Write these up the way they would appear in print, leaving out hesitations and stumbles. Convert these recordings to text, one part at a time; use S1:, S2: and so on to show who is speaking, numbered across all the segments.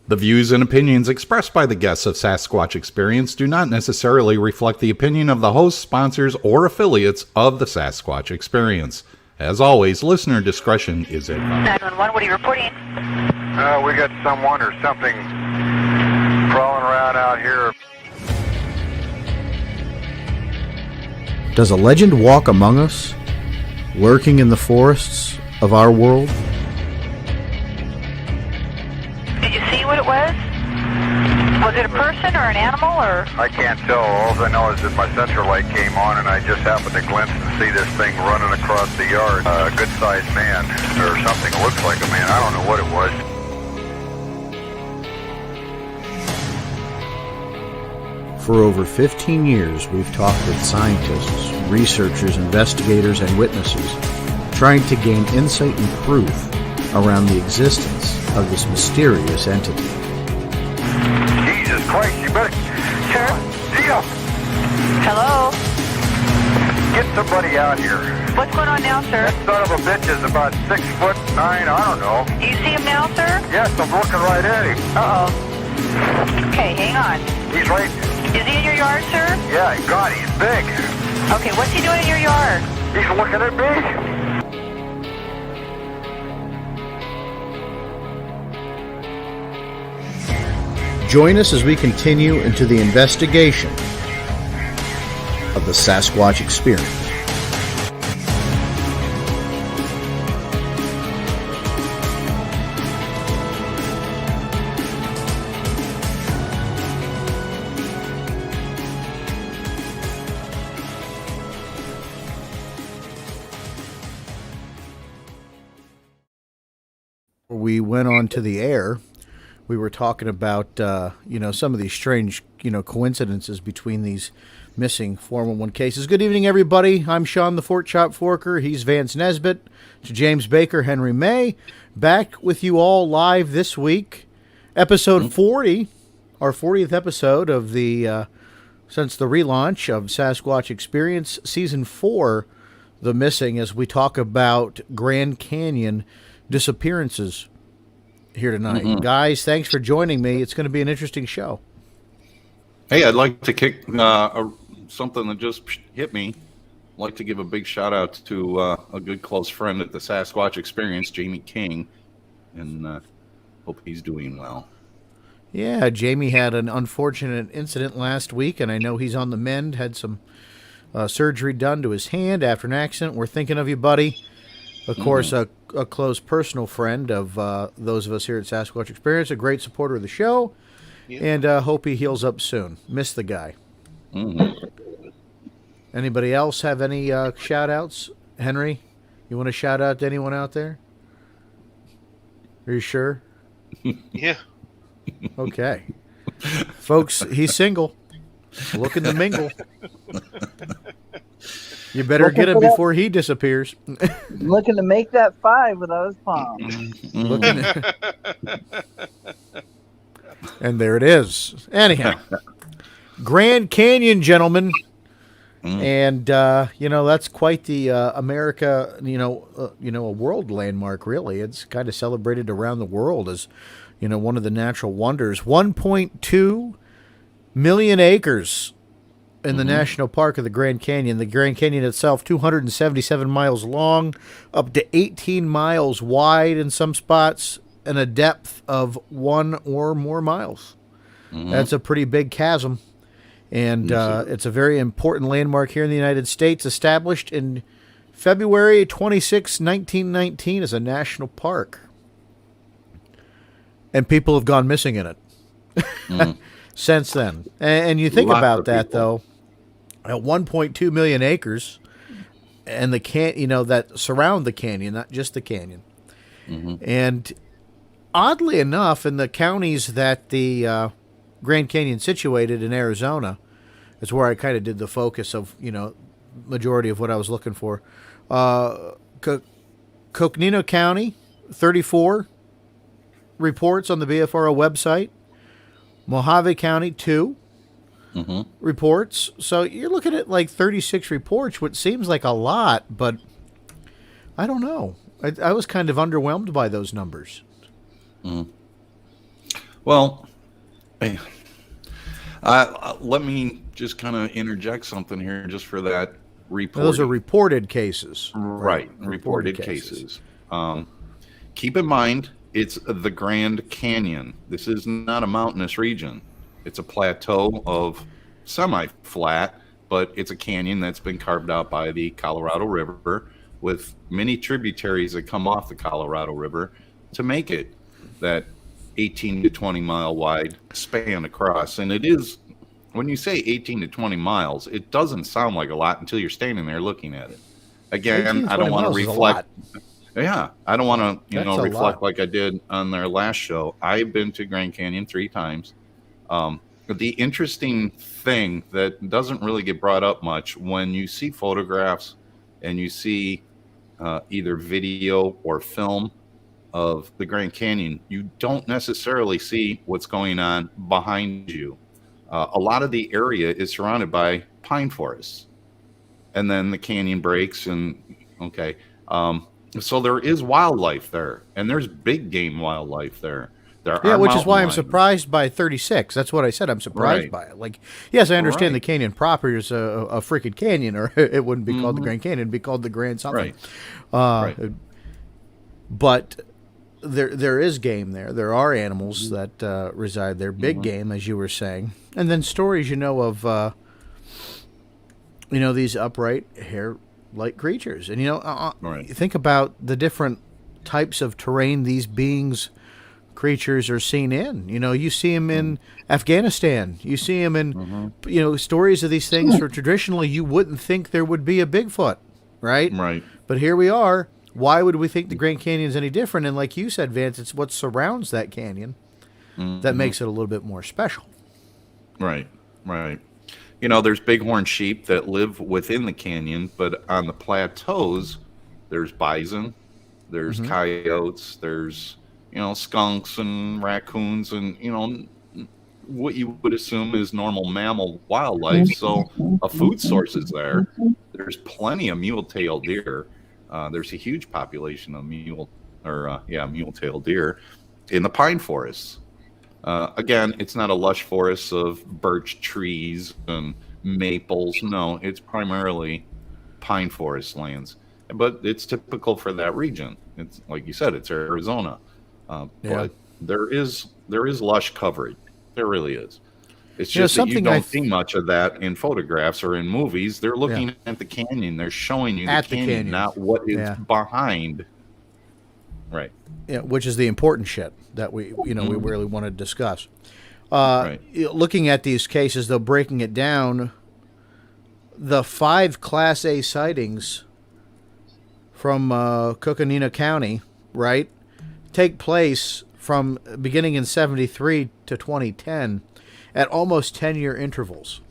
S1: The views and opinions expressed by the guests of Sasquatch Experience do not necessarily reflect the opinion of the hosts, sponsors, or affiliates of the Sasquatch Experience. As always, listener discretion is advised.
S2: 911, what are you reporting?
S3: We got someone or something crawling around out here.
S4: Does a legend walk among us, lurking in the forests of our world?
S2: Did you see what it was? Was it a person or an animal or?
S3: I can't tell. All I know is that my central light came on and I just happened to glimpse and see this thing running across the yard. A good-sized man or something. It looks like a man. I don't know what it was.
S4: For over 15 years, we've talked with scientists, researchers, investigators, and witnesses, trying to gain insight and proof around the existence of this mysterious entity.
S3: Jesus Christ, you better...
S2: Sure.
S3: Deal!
S2: Hello?
S3: Get somebody out here.
S2: What's going on now, sir?
S3: That son of a bitch is about 6'9", I don't know.
S2: Do you see him now, sir?
S3: Yes, I'm looking right at him.
S2: Uh-oh. Okay, hang on.
S3: He's right...
S2: Is he in your yard, sir?
S3: Yeah, God, he's big.
S2: Okay, what's he doing in your yard?
S3: He's looking at me.
S4: Join us as we continue into the investigation of the Sasquatch Experience. We went on to the air. We were talking about, some of these strange, coincidences between these missing 411 cases. Good evening, everybody. I'm Sean the Fort Chop Forker. He's Vance Nesbitt. To James Baker, Henry May. Back with you all live this week. Episode 40, our 40th episode of since the relaunch of Sasquatch Experience, Season 4, The Missing, as we talk about Grand Canyon disappearances here tonight. Guys, thanks for joining me. It's going to be an interesting show.
S1: Hey, I'd like to kick something that just hit me. I'd like to give a big shout out to a good close friend at the Sasquatch Experience, Jamie King, and hope he's doing well.
S4: Yeah, Jamie had an unfortunate incident last week, and I know he's on the mend, had some surgery done to his hand after an accident. We're thinking of you, buddy. Of course, a close personal friend of those of us here at Sasquatch Experience, a great supporter of the show, and hope he heals up soon. Miss the guy. Anybody else have any shout-outs? Henry, you want to shout out to anyone out there? Are you sure?
S5: Yeah.
S4: Okay. Folks, he's single. Looking to mingle. You better get him before he disappears.
S6: Looking to make that 5 with those palms.
S4: And there it is. Anyhow, Grand Canyon, gentlemen. And, that's quite the America, a world landmark, really. It's kind of celebrated around the world as, one of the natural wonders. 1.2 million acres in the National Park of the Grand Canyon. The Grand Canyon itself, 277 miles long, up to 18 miles wide in some spots, and a depth of 1 or more miles. That's a pretty big chasm. And it's a very important landmark here in the United States, established in February 26, 1919 as a national park. And people have gone missing in it since then. And you think about that, though. At 1.2 million acres, and the that surround the canyon, not just the canyon. And oddly enough, in the counties that the Grand Canyon situated in Arizona, is where I kind of did the focus of majority of what I was looking for. Coconino County, 34 reports on the BFRO website. Mojave County, 2. Reports. So you're looking at like 36 reports, which seems like a lot, but I don't know. I was kind of underwhelmed by those numbers.
S1: Well, eh, let me just kind of interject something here just for that
S4: Now, those are
S1: reporting.
S4: reported cases.
S1: Right, reported cases. Keep in mind, it's the Grand Canyon. This is not a mountainous region. It's a plateau of semi-flat, but it's a canyon that's been carved out by the Colorado River with many tributaries that come off the Colorado River to make it that 18 to 20 mile wide span across. And it is, when you say 18 to 20 miles, it doesn't sound like a lot until you're standing there looking at it.
S4: 18
S1: Again,
S4: to
S1: I don't
S4: 20
S1: want to
S4: miles is a
S1: reflect.
S4: lot.
S1: Yeah, I don't want to,
S4: That's a
S1: reflect
S4: lot.
S1: like I did on their last show. I've been to Grand Canyon 3 times. But the interesting thing that doesn't really get brought up much when you see photographs and you see either video or film of the Grand Canyon, you don't necessarily see what's going on behind you. A lot of the area is surrounded by pine forests, and then the canyon breaks, and okay, so there is wildlife there, and there's big game wildlife there. There
S4: Yeah,
S1: are
S4: which is
S1: mountain
S4: why I'm
S1: lions.
S4: surprised by 36. That's what I said. I'm surprised
S1: Right.
S4: by it. Like, yes, I understand the
S1: Right.
S4: canyon proper is a freaking canyon, or it wouldn't be called the Grand Canyon; it'd be called the Grand something.
S1: Right. Right.
S4: But there is game there. There are animals that reside there. Big game, as you were saying, and then stories of these upright hair-like creatures. And
S1: Right.
S4: think about the different types of terrain these creatures are seen in. You see them in Afghanistan. You see them in stories of these things where traditionally you wouldn't think there would be a Bigfoot, right?
S1: Right.
S4: But here we are. Why would we think the Grand Canyon's any different? And like you said, Vance, it's what surrounds that canyon that makes it a little bit more special.
S1: Right. Right. There's bighorn sheep that live within the canyon, but on the plateaus, there's bison, there's coyotes, there's, skunks and raccoons and, what you would assume is normal mammal wildlife. So a food source is there. There's plenty of mule-tailed deer. There's a huge population of mule-tailed deer in the pine forests. Again, it's not a lush forest of birch trees and maples. No, it's primarily pine forest lands. But it's typical for that region. It's like you said, it's Arizona. But there is lush coverage. There really is. It's just that you don't see much of that in photographs or in movies. They're looking at the canyon. They're showing you the canyon, not what is behind. Right.
S4: Yeah, which is the important shit that we really want to discuss.
S1: Right.
S4: Looking at these cases, though, breaking it down, the 5 Class A sightings from Coconino County, right, take place from beginning in 73 to 2010 at almost 10-year intervals.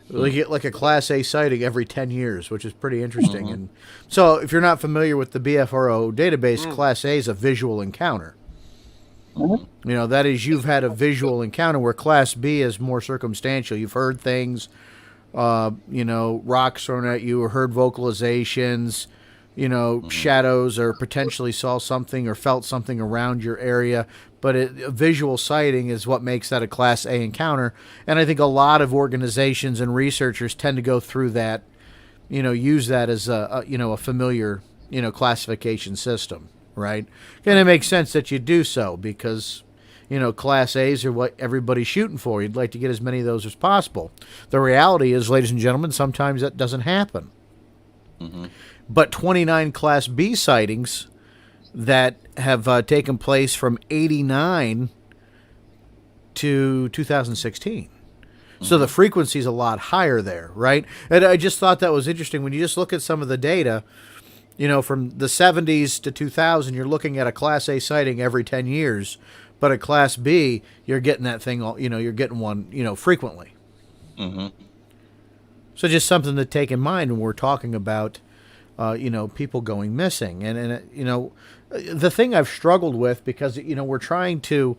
S4: You get like a Class A sighting every 10 years, which is pretty interesting. And so if you're not familiar with the BFRO database, Class A is a visual encounter. That is, you've had a visual encounter, where Class B is more circumstantial. You've heard things, rocks thrown at you, or heard vocalizations, shadows, or potentially saw something or felt something around your area. But a visual sighting is what makes that a Class A encounter. And I think a lot of organizations and researchers tend to go through that, use that as a familiar, classification system, right? And it makes sense that you do so because, Class A's are what everybody's shooting for. You'd like to get as many of those as possible. The reality is, ladies and gentlemen, sometimes that doesn't happen. But 29 Class B sightings that have taken place from 89 to 2016. So the frequency is a lot higher there, right? And I just thought that was interesting. When you just look at some of the data, from the 70s to 2000, you're looking at a Class A sighting every 10 years. But a Class B, you're getting that thing, you're getting one, frequently. So just something to take in mind when we're talking about, people going missing. And the thing I've struggled with, because, we're trying to,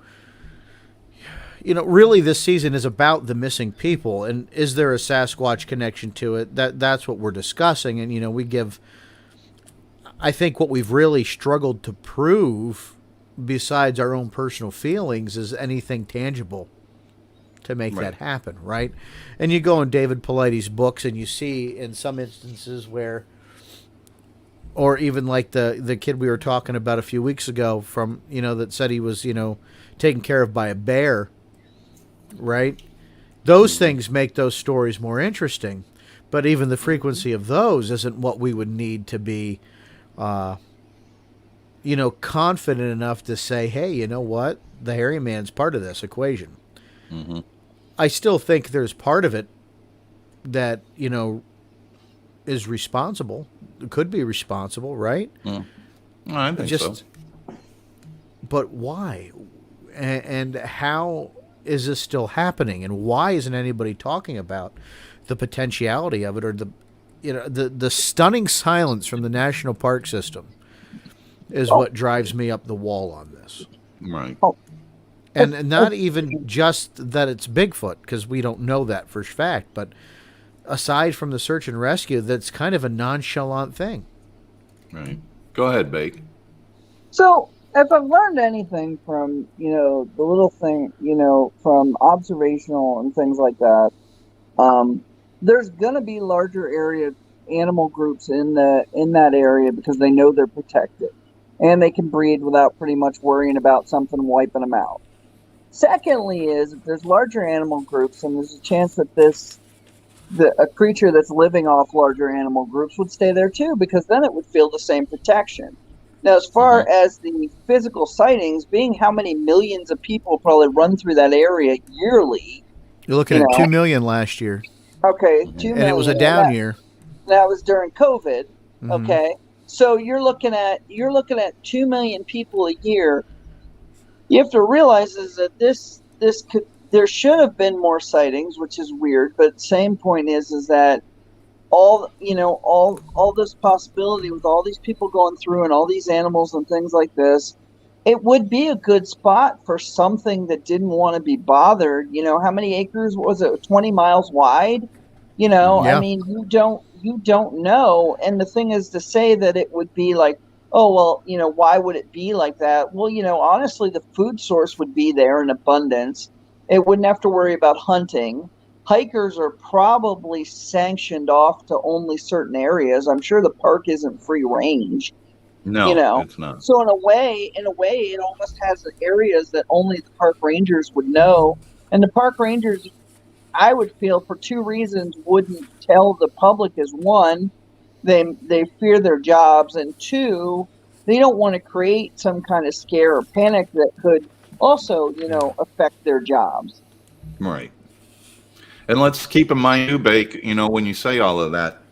S4: really this season is about the missing people. And is there a Sasquatch connection to it? That's what we're discussing. And, we give, I think what we've really struggled to prove besides our own personal feelings, is anything tangible to make
S1: Right.
S4: that happen, right? And you go in David Paulides' books and you see in some instances where, or even like the kid we were talking about a few weeks ago from, that said he was, taken care of by a bear, right? Those things make those stories more interesting, but even the frequency of those isn't what we would need to be, confident enough to say, hey, you know what? The hairy man's part of this equation.
S1: Mm-hmm.
S4: I still think there's part of it that, is responsible, could be responsible, right?
S1: I think so.
S4: But why? And how is this still happening? And why isn't anybody talking about the potentiality of it, or the stunning silence from the national park system is what drives me up the wall on this.
S1: Right.
S4: And not even just that it's Bigfoot, because we don't know that for fact, but aside from the search and rescue, that's kind of a nonchalant thing.
S1: Right. Go ahead, Bake.
S6: So, if I've learned anything from, the little thing, from observational and things like that, there's going to be larger area animal groups in that area because they know they're protected and they can breed without pretty much worrying about something wiping them out. Secondly is, if there's larger animal groups, and there's a chance that a creature that's living off larger animal groups would stay there too, because then it would feel the same protection. Now, as far as the physical sightings, being how many millions of people probably run through that area yearly.
S4: You're looking at 2 million last year.
S6: Okay, 2 million.
S4: And it was a down year.
S6: That was during COVID.
S4: Mm-hmm.
S6: Okay. So you're looking at 2 million people a year. You have to realize is that there should have been more sightings, which is weird, but the same point is that all this possibility with all these people going through and all these animals and things like this, it would be a good spot for something that didn't want to be bothered. How many acres was it? 20 miles wide?
S4: Yeah.
S6: I mean, you don't know. And the thing is to say that it would be like, oh, well, why would it be like that? Well, honestly, the food source would be there in abundance. It wouldn't have to worry about hunting. Hikers are probably sanctioned off to only certain areas. I'm sure the park isn't free range.
S1: No, it's not.
S6: So in a way, it almost has areas that only the park rangers would know. And the park rangers, I would feel, for two reasons, wouldn't tell the public. Is one, they fear their jobs, and two, they don't want to create some kind of scare or panic that could also, affect their jobs.
S1: Right. And let's keep in mind, too, Bake, when you say all of that,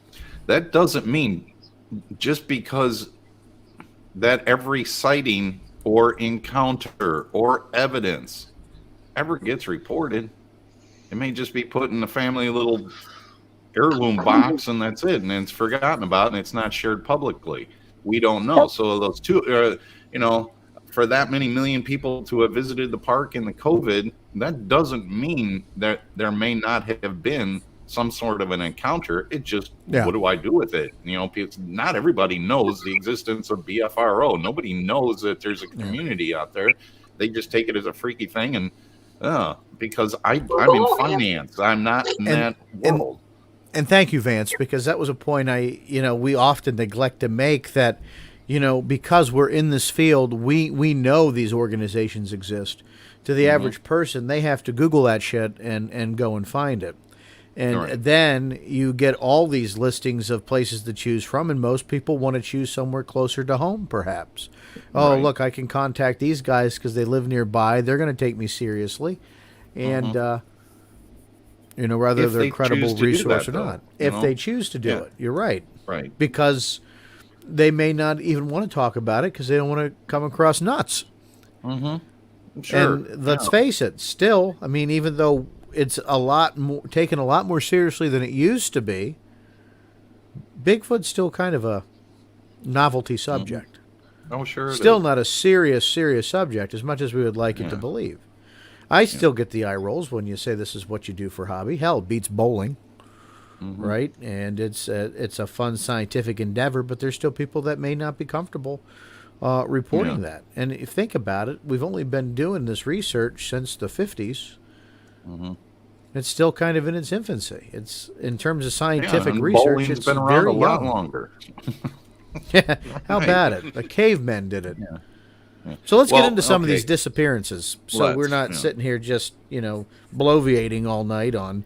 S1: that doesn't mean just because that every sighting or encounter or evidence ever gets reported, it may just be put in the family little heirloom box and that's it, and it's forgotten about and it's not shared publicly. We don't know. So those two, for that many million people to have visited the park in the COVID, that doesn't mean that there may not have been some sort of an encounter. It just, what do I do with it? Not everybody knows the existence of BFRO. Nobody knows that there's a community out there. They just take it as a freaky thing. And because I'm in finance, I'm not in that world.
S4: And thank you, Vance, because that was a point we often neglect to make, that, because we're in this field, we know these organizations exist. To the average person, they have to Google that shit and go and find it. And then you get all these listings of places to choose from, and most people want to choose somewhere closer to home, perhaps. Oh, look, I can contact these guys because they live nearby. They're going to take me seriously. And, whether they're a credible resource or not. If they choose to do it, you're right.
S1: Right.
S4: Because they may not even want to talk about it because they don't want to come across nuts.
S1: Mm-hmm. Sure.
S4: And let's face it, still, I mean, even though it's taken a lot more seriously than it used to be, Bigfoot's still kind of a novelty subject.
S1: Oh, sure.
S4: Still not a serious subject, as much as we would like it to believe. I still get the eye rolls when you say this is what you do for hobby. Hell, it beats bowling, right? And it's a fun scientific endeavor, but there's still people that may not be comfortable reporting that. And if you think about it, we've only been doing this research since the 50s.
S1: Mm-hmm.
S4: It's still kind of in its infancy. It's in terms of scientific
S1: and
S4: research.
S1: bowling's
S4: It's
S1: been around
S4: very
S1: a lot
S4: young.
S1: longer.
S4: Yeah, how
S1: Right.
S4: about it? The cavemen did it.
S1: Yeah.
S4: So let's get
S1: Well,
S4: into some of
S1: okay.
S4: these disappearances. So we're
S1: Let's,
S4: not
S1: yeah.
S4: sitting here just bloviating all night on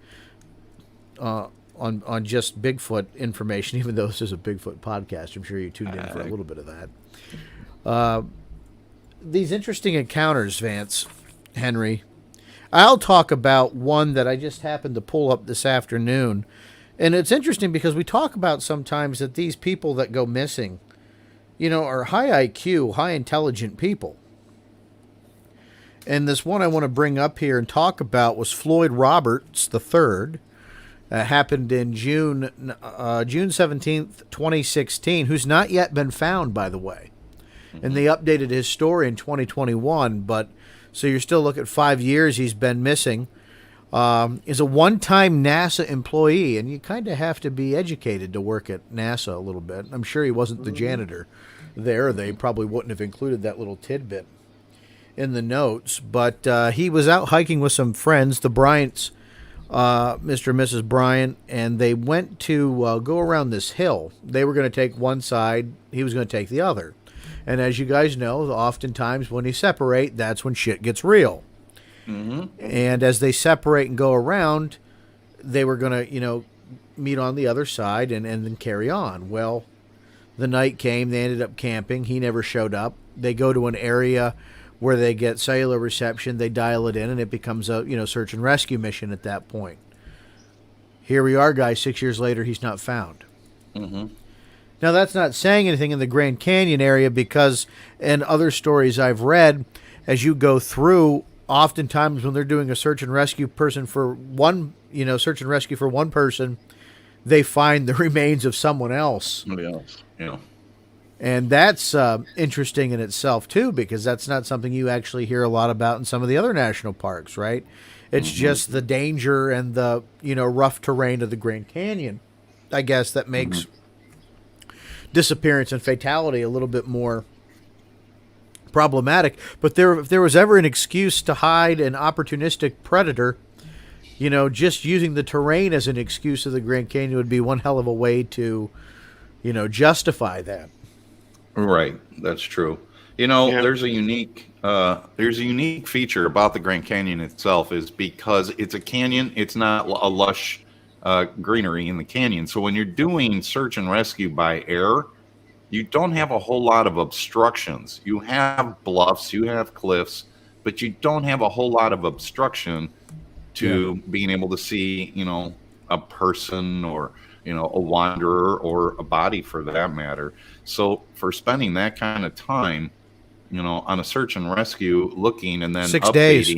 S4: just Bigfoot information. Even though this is a Bigfoot podcast, I'm sure you tuned in for a little bit of that. These interesting encounters, Vance, Henry. I'll talk about one that I just happened to pull up this afternoon. And it's interesting because we talk about sometimes that these people that go missing, are high IQ, high intelligent people. And this one I want to bring up here and talk about was Floyd Roberts III. Happened in June 17th, 2016, who's not yet been found, by the way. And they updated his story in 2021, but so you're still looking at 5 years he's been missing. Is a one-time NASA employee, and you kind of have to be educated to work at NASA a little bit. I'm sure he wasn't the janitor there. They probably wouldn't have included that little tidbit in the notes. But he was out hiking with some friends, the Bryants, Mr. and Mrs. Bryant, and they went to go around this hill. They were going to take one side. He was going to take the other. And as you guys know, oftentimes when you separate, that's when shit gets real.
S1: Mm-hmm.
S4: And as they separate and go around, they were going to, meet on the other side and then carry on. Well, the night came. They ended up camping. He never showed up. They go to an area where they get cellular reception. They dial it in, and it becomes a search and rescue mission at that point. Here we are, guys. 6 years later, he's not found.
S1: Mm-hmm.
S4: Now, that's not saying anything in the Grand Canyon area because, in other stories I've read, as you go through, oftentimes when they're doing a search and rescue for one person, they find the remains of someone else.
S1: Somebody else. Yeah.
S4: And that's interesting in itself, too, because that's not something you actually hear a lot about in some of the other national parks, right? It's just the danger and the, rough terrain of the Grand Canyon, I guess, that makes disappearance and fatality a little bit more problematic. But if there was ever an excuse to hide an opportunistic predator, just using the terrain as an excuse of the Grand Canyon would be one hell of a way to, justify that.
S1: Right, that's true. There's a unique feature about the Grand Canyon itself is because it's a canyon. It's not a lush greenery in the canyon. So when you're doing search and rescue by air, you don't have a whole lot of obstructions. You have bluffs, you have cliffs, but you don't have a whole lot of obstruction to being able to see, a person or, a wanderer or a body for that matter. So for spending that kind of time, on a search and rescue, looking and then
S4: 6 days,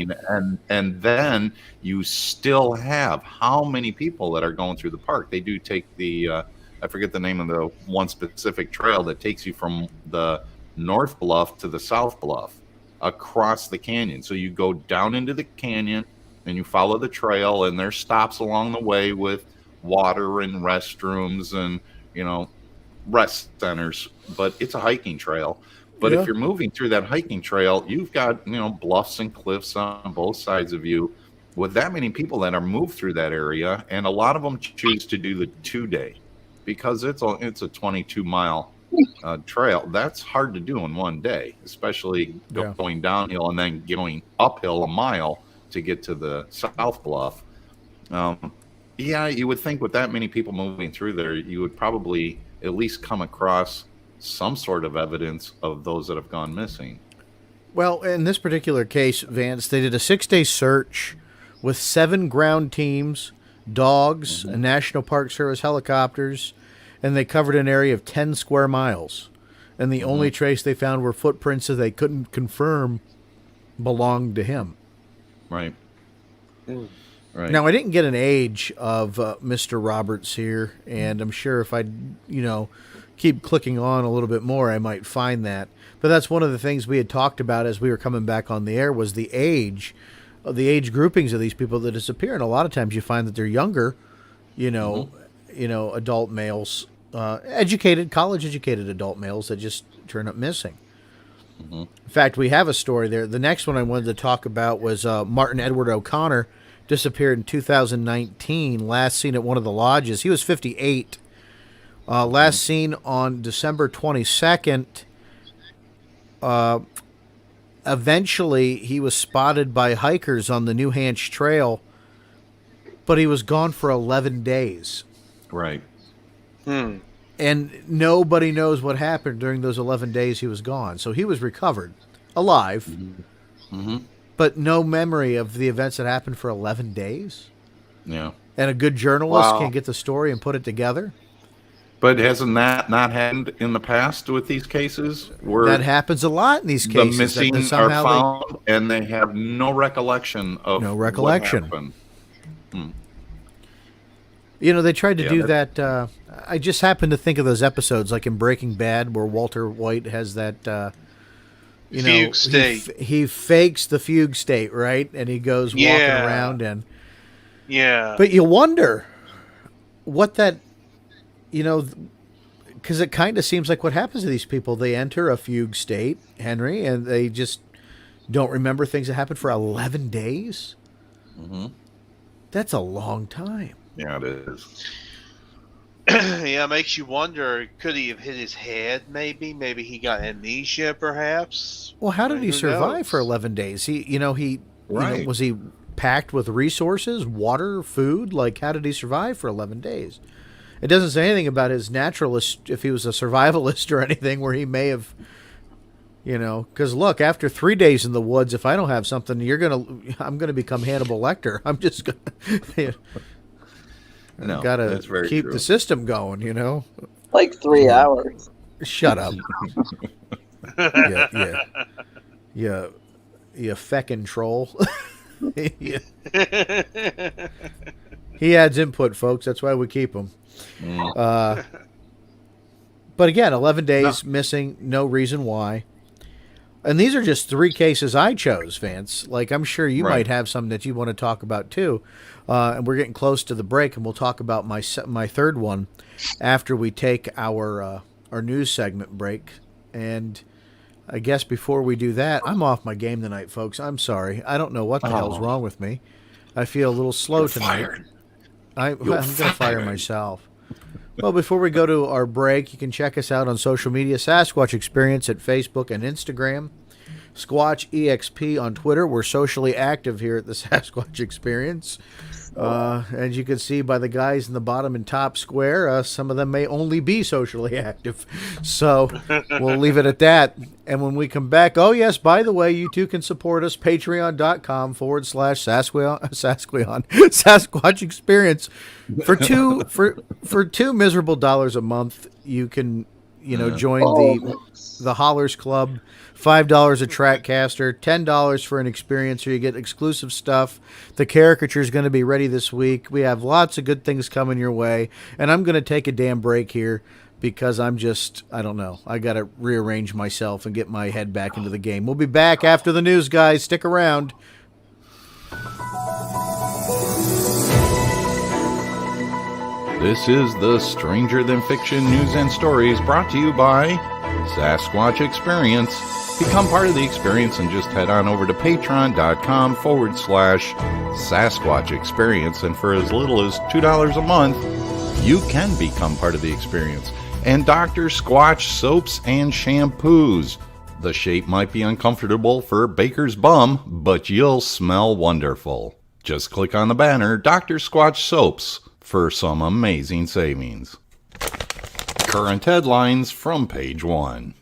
S1: and then you still have how many people that are going through the park. They do take the I forget the name of the one specific trail that takes you from the North Bluff to the South Bluff across the canyon. So you go down into the canyon and you follow the trail, and there's stops along the way with water and restrooms and rest centers, but it's a hiking trail. But if you're moving through that hiking trail, you've got bluffs and cliffs on both sides of you with that many people that are moved through that area, and a lot of them choose to do the 2-day because it's a 22-mile trail. That's hard to do in one day, especially going downhill and then going uphill a mile to get to the South Bluff. You would think with that many people moving through there, you would probably at least come across some sort of evidence of those that have gone missing.
S4: Well, in this particular case, Vance, they did a 6-day search with 7 ground teams, dogs, and National Park Service helicopters, and they covered an area of 10 square miles. And the only trace they found were footprints that they couldn't confirm belonged to him.
S1: Right. Right.
S4: Now, I didn't get an age of Mr. Roberts here, and I'm sure if I, keep clicking on a little bit more, I might find that. But that's one of the things we had talked about as we were coming back on the air was the age groupings of these people that disappear. And a lot of times you find that they're younger, adult males, college-educated adult males that just turn up missing. In fact, we have a story there. The next one I wanted to talk about was Martin Edward O'Connor, disappeared in 2019, last seen at one of the lodges. He was 58. Last seen on December 22nd. Eventually, he was spotted by hikers on the New Hampshire Trail, but he was gone for 11 days.
S1: Right.
S4: And nobody knows what happened during those 11 days he was gone. So he was recovered, alive, but no memory of the events that happened for 11 days.
S1: Yeah.
S4: And a good journalist can get the story and put it together.
S1: But hasn't that not happened in the past with these cases? Where
S4: that happens a lot in these
S1: the
S4: cases.
S1: missing are found and they have no recollection of what happened.
S4: You know, they tried to do that. I just happened to think of those episodes, like in Breaking Bad, where Walter White has that,
S5: fugue state.
S4: He fakes the fugue state, right? And he goes walking around and...
S5: Yeah.
S4: But you wonder what that, because it kind of seems like what happens to these people. They enter a fugue state, Henry, and they just don't remember things that happened for 11 days. That's a long time.
S1: Yeah, it is.
S5: Yeah, it makes you wonder, could he have hit his head maybe? Maybe he got amnesia perhaps?
S4: Well, how did he
S5: Who
S4: survive
S5: knows?
S4: for 11 days? Was he packed with resources, water, food? Like, how did he survive for 11 days? It doesn't say anything about his naturalist, if he was a survivalist or anything, where he may have, because look, after 3 days in the woods, if I don't have something, I'm going to become Hannibal Lecter. I'm just going to...
S1: No,
S4: got
S1: that's
S4: to
S1: very
S4: keep
S1: true.
S4: the system going,
S6: Like 3 hours.
S4: Shut up. You feckin' troll. He adds input, folks. That's why we keep him. But again, 11 days missing, no reason why. And these are just 3 cases I chose, Vance. Like, I'm sure you might have some that you want to talk about, too. And we're getting close to the break, and we'll talk about my third one after we take our news segment break. And I guess before we do that, I'm off my game tonight, folks. I'm sorry. I don't know what the hell's wrong with me. I feel a little slow tonight. I'm going to fire myself. Well, before we go to our break, you can check us out on social media, Sasquatch Experience at Facebook and Instagram, Squatch EXP on Twitter. We're socially active here at the Sasquatch Experience. As you can see by the guys in the bottom and top square, some of them may only be socially active. So we'll leave it at that. And when we come back, oh yes, by the way, you too can support us, patreon.com/Sasquatch Experience. For $2 miserable a month, you can, join the Hollers Club. $5 a Trackcaster, $10 for an experience, or you get exclusive stuff. The caricature is going to be ready this week. We have lots of good things coming your way, and I'm going to take a damn break here because I don't know. I got to rearrange myself and get my head back into the game. We'll be back after the news, guys. Stick around.
S1: This is the Stranger Than Fiction News and Stories, brought to you by Sasquatch Experience. Become part of the experience and just head on over to patreon.com/Sasquatch Experience. And for as little as $2 a month, you can become part of the experience. And Dr. Squatch soaps and shampoos. The shape might be uncomfortable for Baker's bum, but you'll smell wonderful. Just click on the banner, Dr. Squatch soaps, for some amazing savings. Current headlines from page 1.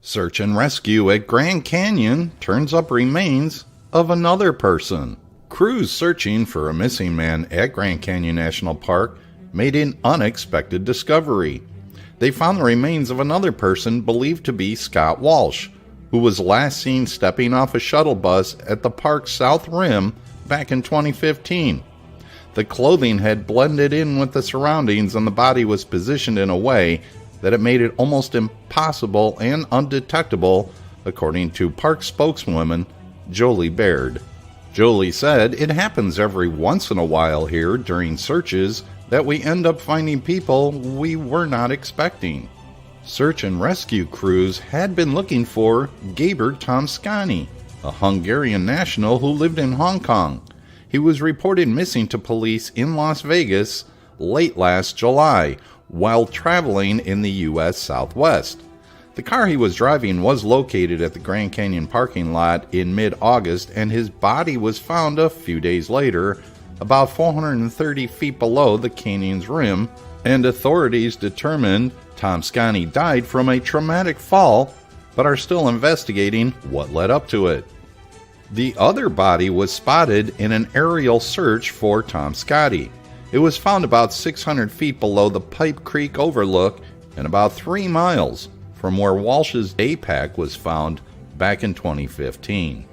S1: Search and rescue at Grand Canyon turns up remains of another person. Crews searching for a missing man at Grand Canyon National Park made an unexpected discovery. They found the remains of another person believed to be Scott Walsh, who was last seen stepping off a shuttle bus at the park's south rim back in 2015. The clothing had blended in with the surroundings and the body was positioned in a way that it made it almost impossible and undetectable, according to park spokeswoman Jolie Baird. Jolie said, "It happens every once in a while here during searches that we end up finding people we were not expecting." Search and rescue crews had been looking for Gábor Tomszkány, a Hungarian national who lived in Hong Kong. He was reported missing to police in Las Vegas late last July while traveling in the U.S. Southwest. The car he was driving was located at the Grand Canyon parking lot in mid-August, and his body was found a few days later, about 430 feet below the canyon's rim, and authorities determined Tomszkány died from a traumatic fall, but are still investigating what led up to it. The other body was spotted in an aerial search for Tomszkány. It was found about 600 feet below the Pipe Creek overlook and about 3 miles from where Walsh's day pack was found back in 2015.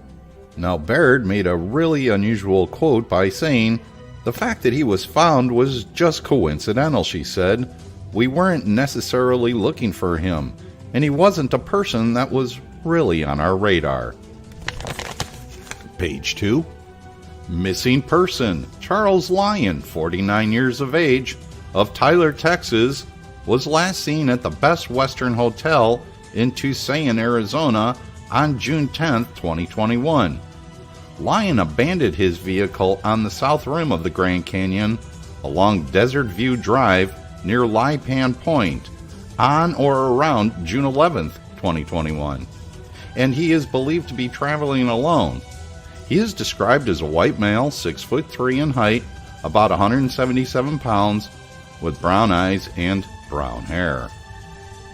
S1: Now, Baird made a really unusual quote by saying, "The fact that he was found was just coincidental," she said. "We weren't necessarily looking for him, and he wasn't a person that was really on our radar." Page 2. Missing person. Charles Lyon, 49 years of age, of Tyler, Texas, was last seen at the Best Western Hotel in Tucson, Arizona on June 10, 2021. Lyon abandoned his vehicle on the south rim of the Grand Canyon along Desert View Drive near Lipan Point on or around June 11, 2021, and he is believed to be traveling alone. He is described as a white male, 6'3" in height, about 177 pounds, with brown eyes and brown hair.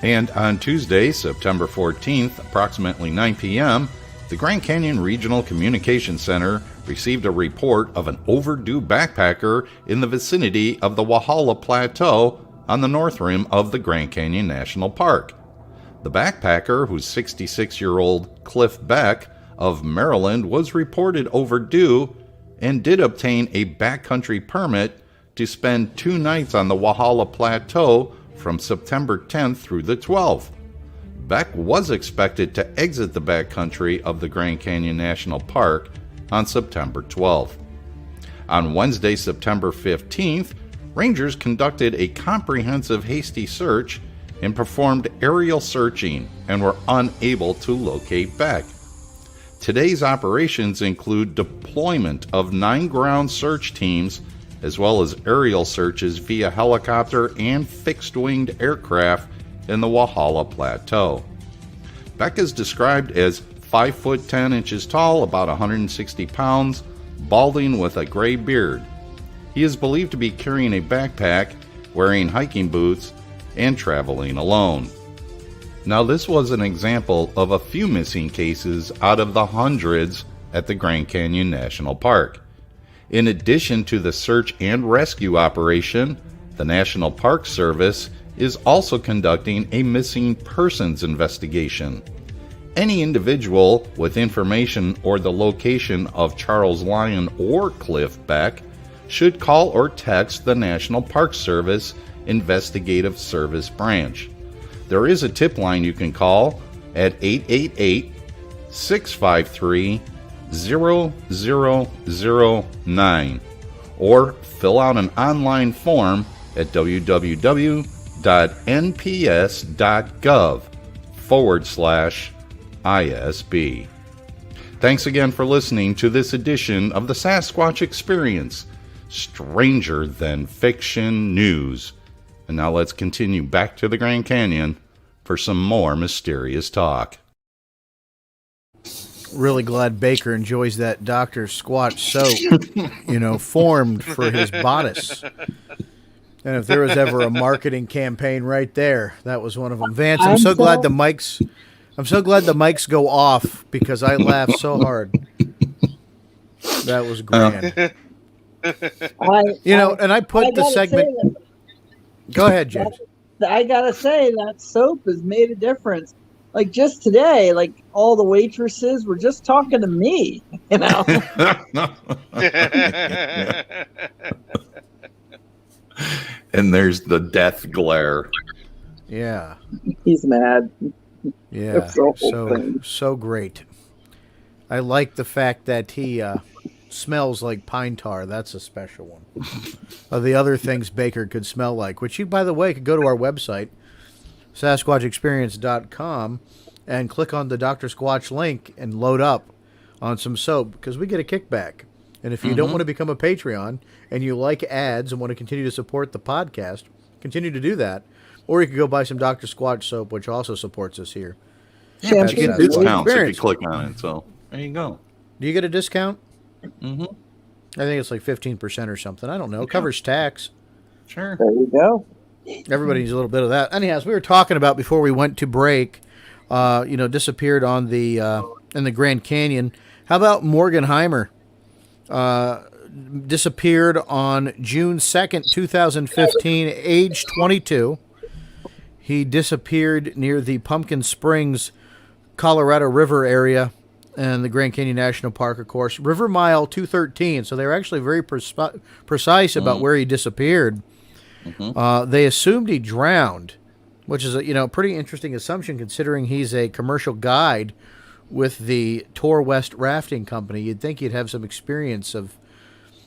S1: And on Tuesday, September 14th, approximately 9 p.m., the Grand Canyon Regional Communication Center received a report of an overdue backpacker in the vicinity of the Walhalla Plateau on the north rim of the Grand Canyon National Park. The backpacker, who's 66-year-old Cliff Beck of Maryland, was reported overdue and did obtain a backcountry permit to spend 2 nights on the Walhalla Plateau from September 10th through the 12th. Beck was expected to exit the backcountry of the Grand Canyon National Park on September 12th. On Wednesday, September 15th, rangers conducted a comprehensive hasty search and performed aerial searching and were unable to locate Beck. Today's operations include deployment of 9 ground search teams as well as aerial searches via helicopter and fixed-winged aircraft in the Walhalla Plateau. Beck is described as 5 foot 10 inches tall, about 160 pounds, balding with a gray beard. He is believed to be carrying a backpack, wearing hiking boots, and traveling alone. Now, this was an example of a few missing cases out of the hundreds at the Grand Canyon National Park. In addition to the search and rescue operation, the National Park Service is also conducting a missing persons investigation. Any individual with information or the location of Charles Lyon or Cliff Beck should call or text the National Park Service Investigative Service Branch. There is a tip line you can call at 888-653-0009 or fill out an online form at www.nps.gov/ISB. Thanks again for listening to this edition of the Sasquatch Experience, Stranger Than Fiction News. And now let's continue back to the Grand Canyon for some more mysterious talk.
S4: Really glad Baker enjoys that Dr. Squatch soap, formed for his bodice. And if there was ever a marketing campaign right there, that was one of them. Vance, I'm so glad the mics go off because I laughed so hard. That was grand. And I put the segment. Go ahead, James.
S6: I gotta say that soap has made a difference. Like just today, like all the waitresses were just talking to me,
S1: And there's the death glare.
S4: Yeah.
S6: He's mad.
S4: Yeah. So great. I like the fact that he smells like pine tar. That's a special one. Of the other things Baker could smell like, which you, by the way, could go to our website, SasquatchExperience.com, and click on the Dr. Squatch link and load up on some soap, because we get a kickback. And if you don't want to become a Patreon and you like ads and want to continue to support the podcast, continue to do that. Or you could go buy some Dr. Squatch soap, which also supports us here.
S1: Yeah, but you get
S4: That's
S1: discounts if you
S4: experience.
S1: click on it. So there you go.
S4: Do you get a discount?
S1: Mm-hmm.
S4: I think it's like 15% or something. I don't know. It covers tax.
S1: Sure.
S6: There you go.
S4: Everybody needs a little bit of that. Anyhow, as we were talking about before we went to break, disappeared on the in the Grand Canyon. How about Morgenheimer? Disappeared on June 2nd, 2015, age 22. He disappeared near the Pumpkin Springs, Colorado River area and the Grand Canyon National Park, of course. River Mile 213. So they were actually very precise about where he disappeared. They assumed he drowned, which is a pretty interesting assumption considering he's a commercial guide with the Tour West Rafting Company. You'd think he'd have some experience of,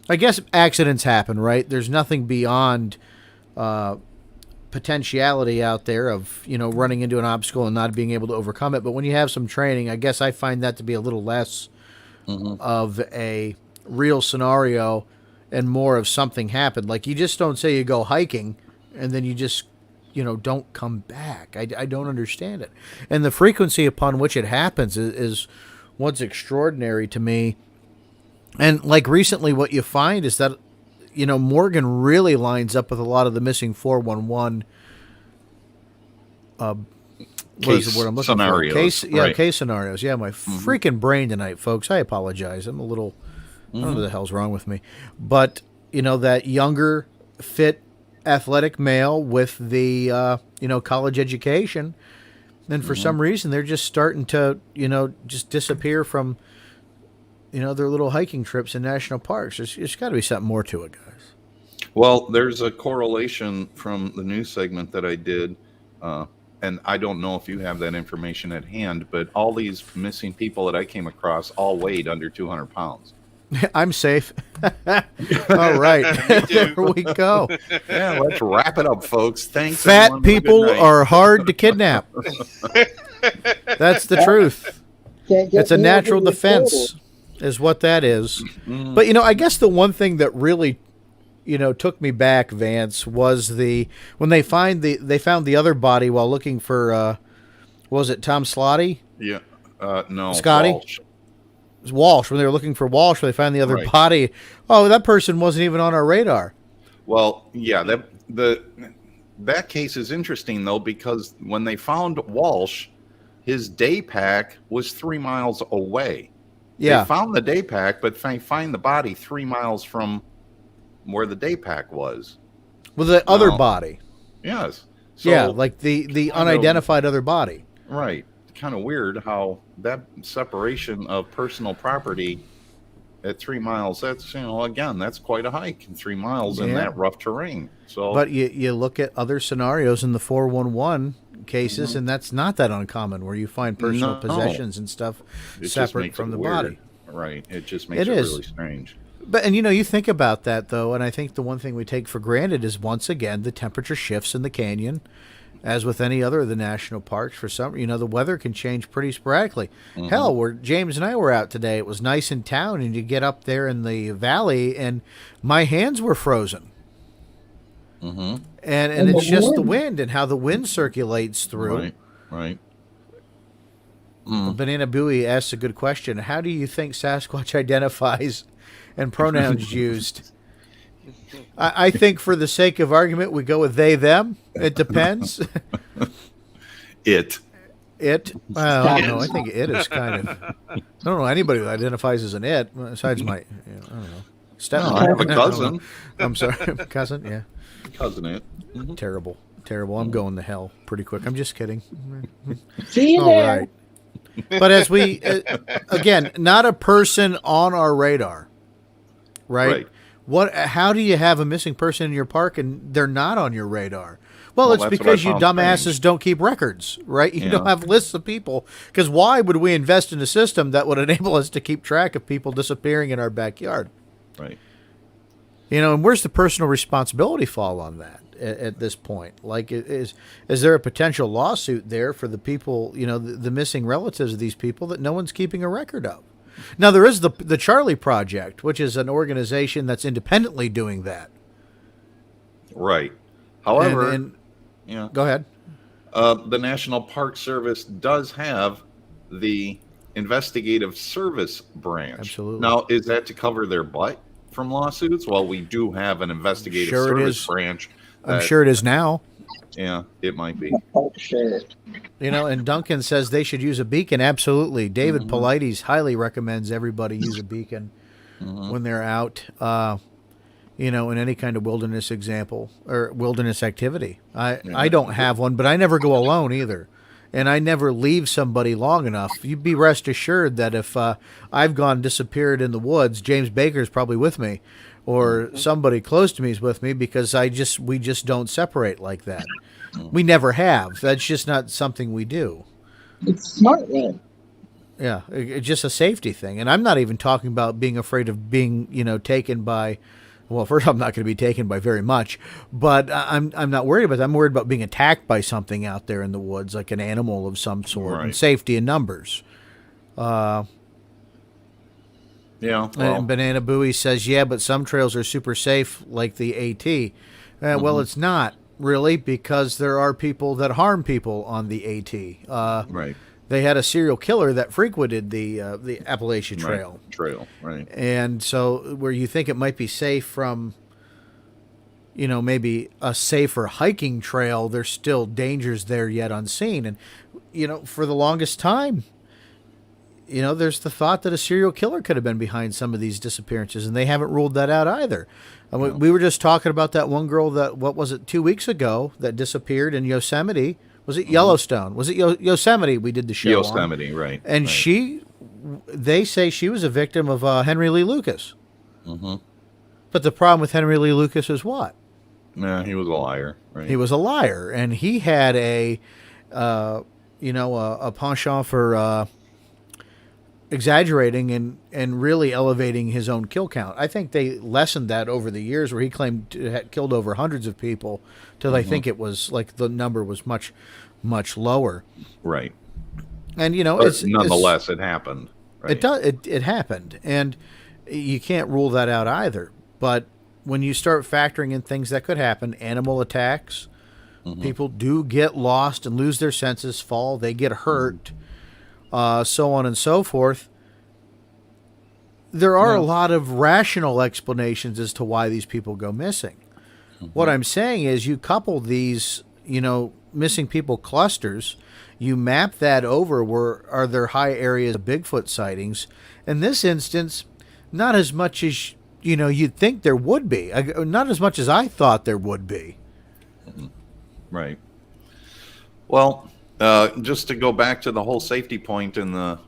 S4: I guess accidents happen, right? There's nothing beyond potentiality out there of, running into an obstacle and not being able to overcome it. But when you have some training, I guess I find that to be a little less of a real scenario and more of something happened. Like, you just don't say you go hiking and then you just, don't come back. I don't understand it. And the frequency upon which it happens is what's extraordinary to me. And like recently, what you find is that, Morgan really lines up with a lot of the missing 411 what is the word I'm looking
S1: scenarios,
S4: for?
S1: right.
S4: Case scenarios. Yeah, my freaking brain tonight, folks. I apologize. I'm a little, I don't know what the hell's wrong with me. But, that younger, fit, athletic male with the, college education. And for some reason, they're just starting to, just disappear from, their little hiking trips in national parks. There's got to be something more to it, guys.
S1: Well, there's a correlation from the news segment that I did, and I don't know if you have that information at hand, but all these missing people that I came across all weighed under 200 pounds.
S4: I'm safe. All right. There we go.
S1: Yeah, let's wrap it up, folks. Thanks.
S4: Fat
S1: everyone. Have a good
S4: people
S1: night.
S4: are hard to kidnap. That's the truth.
S6: Can't get
S4: It's a
S6: me
S4: natural
S6: over the
S4: defense is what that is. But, I guess the one thing that really, took me back, Vance, was when they found the other body while looking for, was it Tom Slotty?
S1: Yeah. No.
S4: Scotty?
S1: Walsh.
S4: It was Walsh. When they were looking for Walsh, they found the other
S1: Right.
S4: body. Oh, that person wasn't even on our radar.
S1: Well, yeah, that case is interesting though, because when they found Walsh, his day pack was 3 miles away.
S4: Yeah.
S1: They found the day pack, but find the body 3 miles from where the day pack was.
S4: With the other
S1: No.
S4: body.
S1: Yes. So,
S4: Yeah, like the unidentified other body.
S1: right. Kind of weird how that separation of personal property at 3 miles, that's, again, that's quite a hike in 3 miles in
S4: Yeah.
S1: that rough terrain. So,
S4: But you look at other scenarios in the 411 cases, and that's not that uncommon, where you find personal
S1: No.
S4: possessions and stuff
S1: it just
S4: separate
S1: makes
S4: from
S1: it
S4: the
S1: weird.
S4: body.
S1: Right. It just makes
S4: It
S1: it
S4: is.
S1: really strange.
S4: But you think about that though, and I think the one thing we take for granted is once again the temperature shifts in the canyon, as with any other of the national parks. For some, the weather can change pretty sporadically. Hell, where James and I were out today, it was nice in town, and you get up there in the valley, and my hands were frozen.
S1: Mm-hmm.
S4: And it's just the wind and how the wind circulates through.
S1: Right. Right.
S4: Banana Booey asks a good question. How do you think Sasquatch identifies and pronouns used? I think for the sake of argument, we go with they, them. It depends.
S1: It.
S4: I don't know. I think it is kind of. I don't know anybody who identifies as an it, besides my, I don't know, stepmom.
S1: I have a
S4: I don't
S1: cousin.
S4: know. I'm sorry, cousin. Yeah,
S1: Cousin it.
S4: terrible. I'm going to hell pretty quick. I'm just kidding.
S6: See you
S4: All
S6: there.
S4: right. But as we, again, not a person on our radar, right? How do you have a missing person in your park and they're not on your radar? Well, it's
S1: that's what
S4: because
S1: I
S4: you
S1: found
S4: dumbasses
S1: strange.
S4: don't keep records, right? You
S1: Yeah.
S4: don't have lists of people. Because why would we invest in a system that would enable us to keep track of people disappearing in our backyard?
S1: Right.
S4: And where's the personal responsibility fall on that? at this point? Like, is there a potential lawsuit there for the people, the missing relatives of these people that no one's keeping a record of? Now, there is the Charlie Project, which is an organization that's independently doing that.
S1: Right. However,
S4: And
S1: yeah,
S4: go ahead.
S1: the National Park Service does have the investigative service branch.
S4: Absolutely.
S1: Now, is that to cover their butt from lawsuits? Well, we do have an investigative
S4: Sure it
S1: service
S4: is.
S1: branch.
S4: I'm sure it is now.
S1: Yeah, it might be.
S6: Oh, shit.
S4: And Duncan says they should use a beacon. Absolutely. David Polites highly recommends everybody use a beacon when they're out, in any kind of wilderness example or wilderness activity. I don't have one, but I never go alone either. And I never leave somebody long enough. You'd be rest assured that if I've disappeared in the woods, James Baker's probably with me, or somebody close to me is with me, because we just don't separate like that. We never have. That's just not something we do.
S6: It's smart, man.
S4: Yeah, it's just a safety thing. And I'm not even talking about being afraid of being, taken by. Well, first, I'm not going to be taken by very much, but I'm not worried about that. I'm worried about being attacked by something out there in the woods, like an animal of some sort, and
S1: Right.
S4: safety in numbers.
S1: Yeah. Well,
S4: And Banana Booey says, yeah, but some trails are super safe, like the AT. Well, it's not really, because there are people that harm people on the AT.
S1: right.
S4: They had a serial killer that frequented the Appalachian Trail.
S1: Right. Trail. Right.
S4: And so where you think it might be safe from, maybe a safer hiking trail, there's still dangers there yet unseen. And, for the longest time, there's the thought that a serial killer could have been behind some of these disappearances, and they haven't ruled that out either. And we were just talking about that one girl that, 2 weeks ago, that disappeared in Yosemite. Was it Yellowstone? Was it Yosemite we did the show on?
S1: Yosemite, right.
S4: And
S1: right.
S4: they say she was a victim of Henry Lee Lucas.
S1: Mm-hmm.
S4: But the problem with Henry Lee Lucas is what?
S1: Yeah, he was a liar, right?
S4: He was a liar, and he had a penchant for exaggerating and really elevating his own kill count. I think they lessened that over the years, where he claimed to have killed over hundreds of people, till I think it was like the number was much, much lower.
S1: Right.
S4: And
S1: But nonetheless, it happened. Right?
S4: It does. It happened, and you can't rule that out either. But when you start factoring in things that could happen, animal attacks, people do get lost and lose their senses, fall, they get hurt, so on and so forth. There are a lot of rational explanations as to why these people go missing. What I'm saying is, you couple these, missing people clusters, you map that over where are there high areas of Bigfoot sightings. In this instance, not as much as you'd think there would be. Not as much as I thought there would be.
S1: Right. Well, just to go back to the whole safety point in the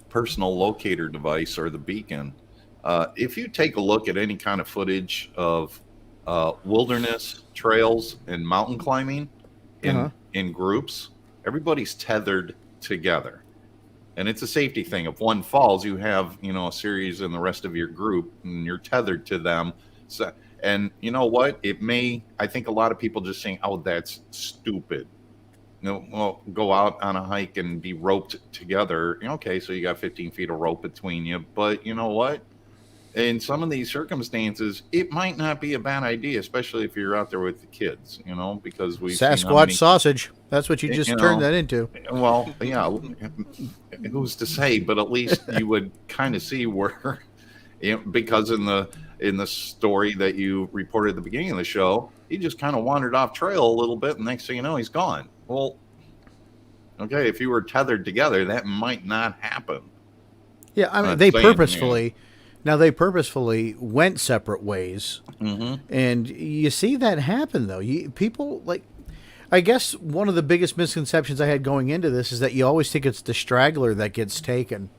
S1: personal locator device or the beacon, if you take a look at any kind of footage of wilderness trails and mountain climbing in groups, everybody's tethered together. And it's a safety thing. If one falls, you have, a series in the rest of your group, and you're tethered to them. So, and you know what? I think a lot of people just saying, oh, that's stupid. Well, go out on a hike and be roped together. Okay, so you got 15 feet of rope between you. But you know what? In some of these circumstances, it might not be a bad idea, especially if you're out there with the kids, because we've seen how
S4: Sasquatch sausage. That's what you just turned that into.
S1: Well, yeah, who's to say? But at least you would kind of see where, because in the story that you reported at the beginning of the show, he just kind of wandered off trail a little bit, and next thing you know, he's gone. Well, okay, if you were tethered together, that might not happen.
S4: Yeah, I mean, they purposefully went separate ways, and you see that happen though. People I guess one of the biggest misconceptions I had going into this is that you always think it's the straggler that gets taken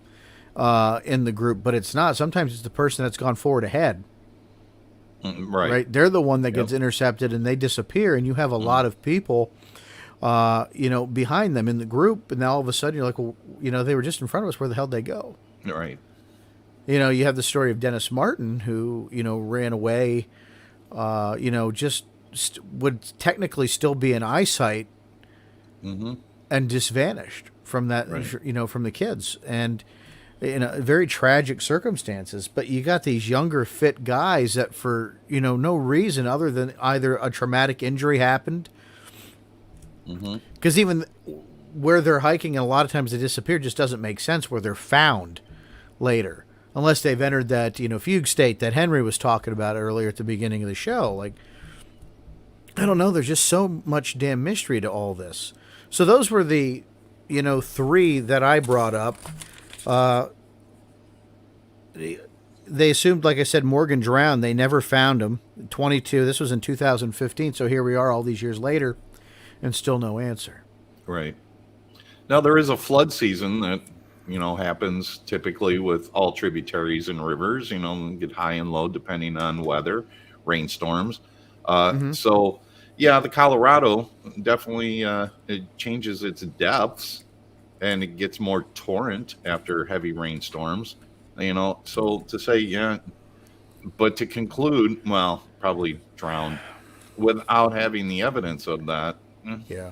S4: in the group, but it's not. Sometimes it's the person that's gone forward ahead. Right. They're the one that gets intercepted and they disappear, and you have a lot of people, behind them in the group, and now all of a sudden you're like, well, they were just in front of us. Where the hell did they go?
S1: Right.
S4: You have the story of Dennis Martin, who, ran away, just would technically still be in eyesight,
S1: Mm-hmm.
S4: and just vanished from that,
S1: Right.
S4: from the kids, and in a very tragic circumstances. But you got these younger, fit guys that, for no reason other than either a traumatic injury happened, because even where they're hiking, and a lot of times they disappear, just doesn't make sense where they're found later, unless they've entered that fugue state that Henry was talking about earlier at the beginning of the show. Like, I don't know, there's just so much damn mystery to all this. So those were the 3 that I brought up. They assumed, like I said, Morgan drowned. They never found him. 22. This was in 2015. So here we are all these years later, and still no answer.
S1: Right. Now there is a flood season that happens typically with all tributaries and rivers. Get high and low depending on weather, rainstorms. So yeah, the Colorado definitely it changes its depths, and it gets more torrent after heavy rainstorms. So to say, yeah, but to conclude, well, probably drowned without having the evidence of that.
S4: Yeah.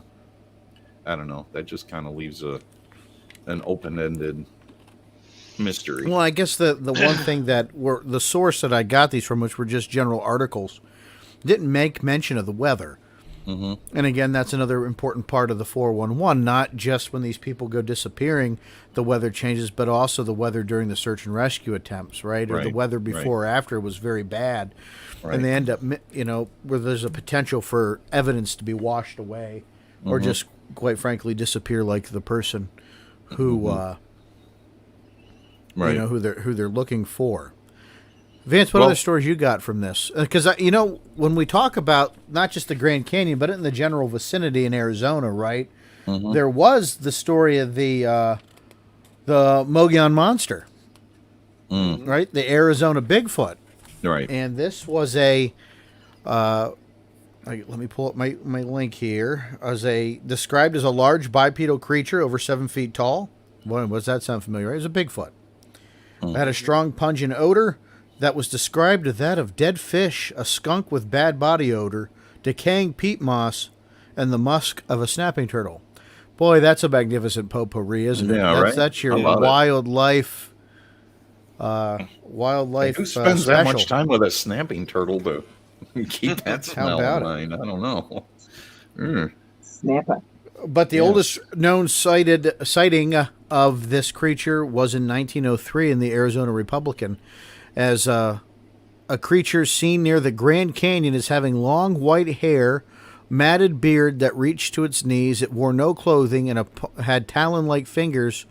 S1: I don't know. That just kind of leaves an open-ended mystery.
S4: Well, I guess the one thing that were the source that I got these from, which were just general articles, didn't make mention of the weather.
S1: Mm-hmm.
S4: And again, that's another important part of the 411. Not just when these people go disappearing, the weather changes, but also the weather during the search and rescue attempts, right? Or the weather before or after was very bad. Right. And they end up, where there's a potential for evidence to be washed away, or just, quite frankly, disappear, like the person who, who they're looking for. Vance, what other stories you got from this? Because, when we talk about not just the Grand Canyon, but in the general vicinity in Arizona, right, there was the story of the Mogollon Monster, right, the Arizona Bigfoot.
S1: Right.
S4: And this was a, let me pull up my link here, described as a large bipedal creature over 7 feet tall. Boy, does that sound familiar, right? It was a Bigfoot. It had a strong pungent odor that was described as that of dead fish, a skunk with bad body odor, decaying peat moss, and the musk of a snapping turtle. Boy, that's a magnificent potpourri, isn't it?
S1: Yeah,
S4: That's your wildlife. Wildlife.
S1: Who spends
S4: special.
S1: that much time with a snapping turtle to keep that smell in mind? I don't know.
S6: Snapper.
S4: But the oldest known sighting of this creature was in 1903 in the Arizona Republican, as a creature seen near the Grand Canyon as having long white hair, matted beard that reached to its knees. It wore no clothing and had talon-like fingers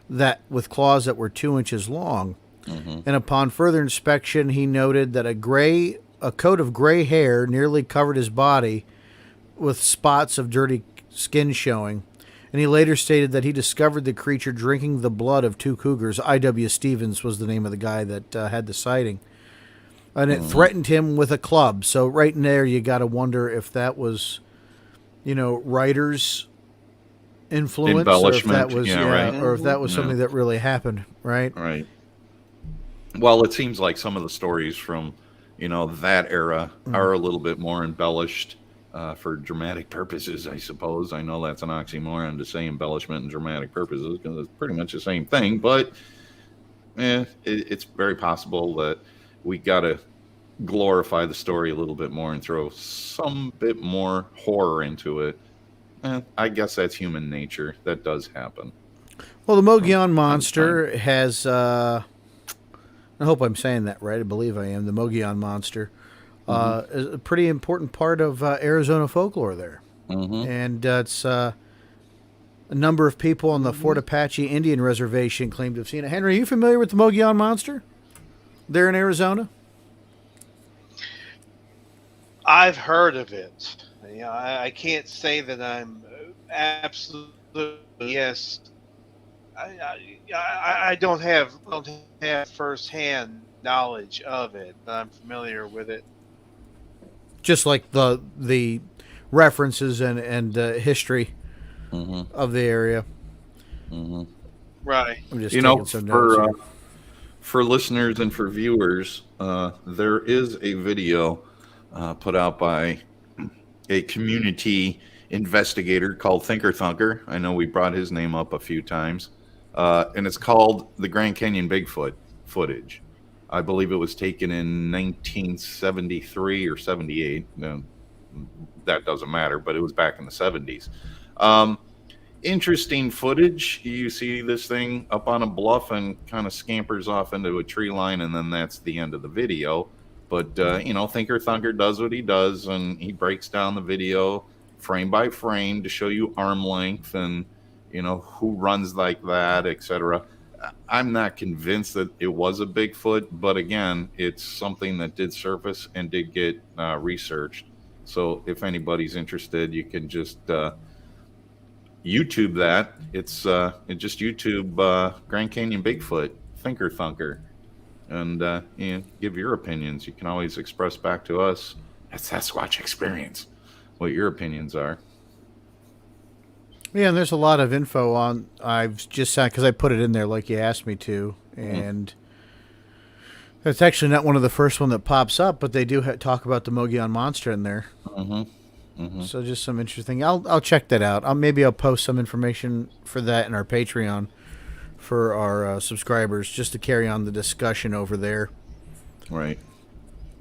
S4: with claws that were 2 inches long. And upon further inspection, he noted that a coat of gray hair nearly covered his body, with spots of dirty skin showing. And he later stated that he discovered the creature drinking the blood of 2 cougars. I.W. Stevens was the name of the guy that had the sighting. And it threatened him with a club. So right in there, you got to wonder if that was, writers' influence, or if that was, or if that was something that really happened, right?
S1: Right. Well, it seems like some of the stories from, that era are a little bit more embellished. For dramatic purposes, I suppose. I know that's an oxymoron to say embellishment and dramatic purposes, because it's pretty much the same thing. But it's very possible that we got to glorify the story a little bit more and throw some bit more horror into it. I guess that's human nature. That does happen.
S4: Well, the Mogollon Monster has... I hope I'm saying that right. I believe I am. The Mogollon Monster. Is a pretty important part of Arizona folklore there. And it's a number of people on the Fort Apache Indian Reservation claim to have seen it. Henry, are you familiar with the Mogollon Monster there in Arizona?
S5: I've heard of it. I can't say that I'm absolutely yes. I don't have firsthand knowledge of it, but I'm familiar with it.
S4: Just like the references and history of the area.
S5: Right.
S4: I'm just taking some notes here.
S1: For listeners and for viewers, there is a video put out by a community investigator called Thinker Thunker. I know we brought his name up a few times. And it's called the Grand Canyon Bigfoot footage. I believe it was taken in 1973 or 78. No, that doesn't matter, but it was back in the 70s. Interesting footage. You see this thing up on a bluff and kind of scampers off into a tree line, and then that's the end of the video. But, Thinker Thunker does what he does, and he breaks down the video frame by frame to show you arm length and, who runs like that, etc. I'm not convinced that it was a Bigfoot, but again, it's something that did surface and did get researched. So if anybody's interested, you can just YouTube that. It's just YouTube Grand Canyon Bigfoot, Thinker Thunker, and give your opinions. You can always express back to us at Sasquatch Experience what your opinions are.
S4: Yeah, and there's a lot of info on. I've just sat because I put it in there like you asked me to, and that's actually not one of the first one that pops up, but they do talk about the Mogollon Monster in there. So just some interesting. I'll check that out. Maybe I'll post some information for that in our Patreon for our subscribers, just to carry on the discussion over there.
S1: Right.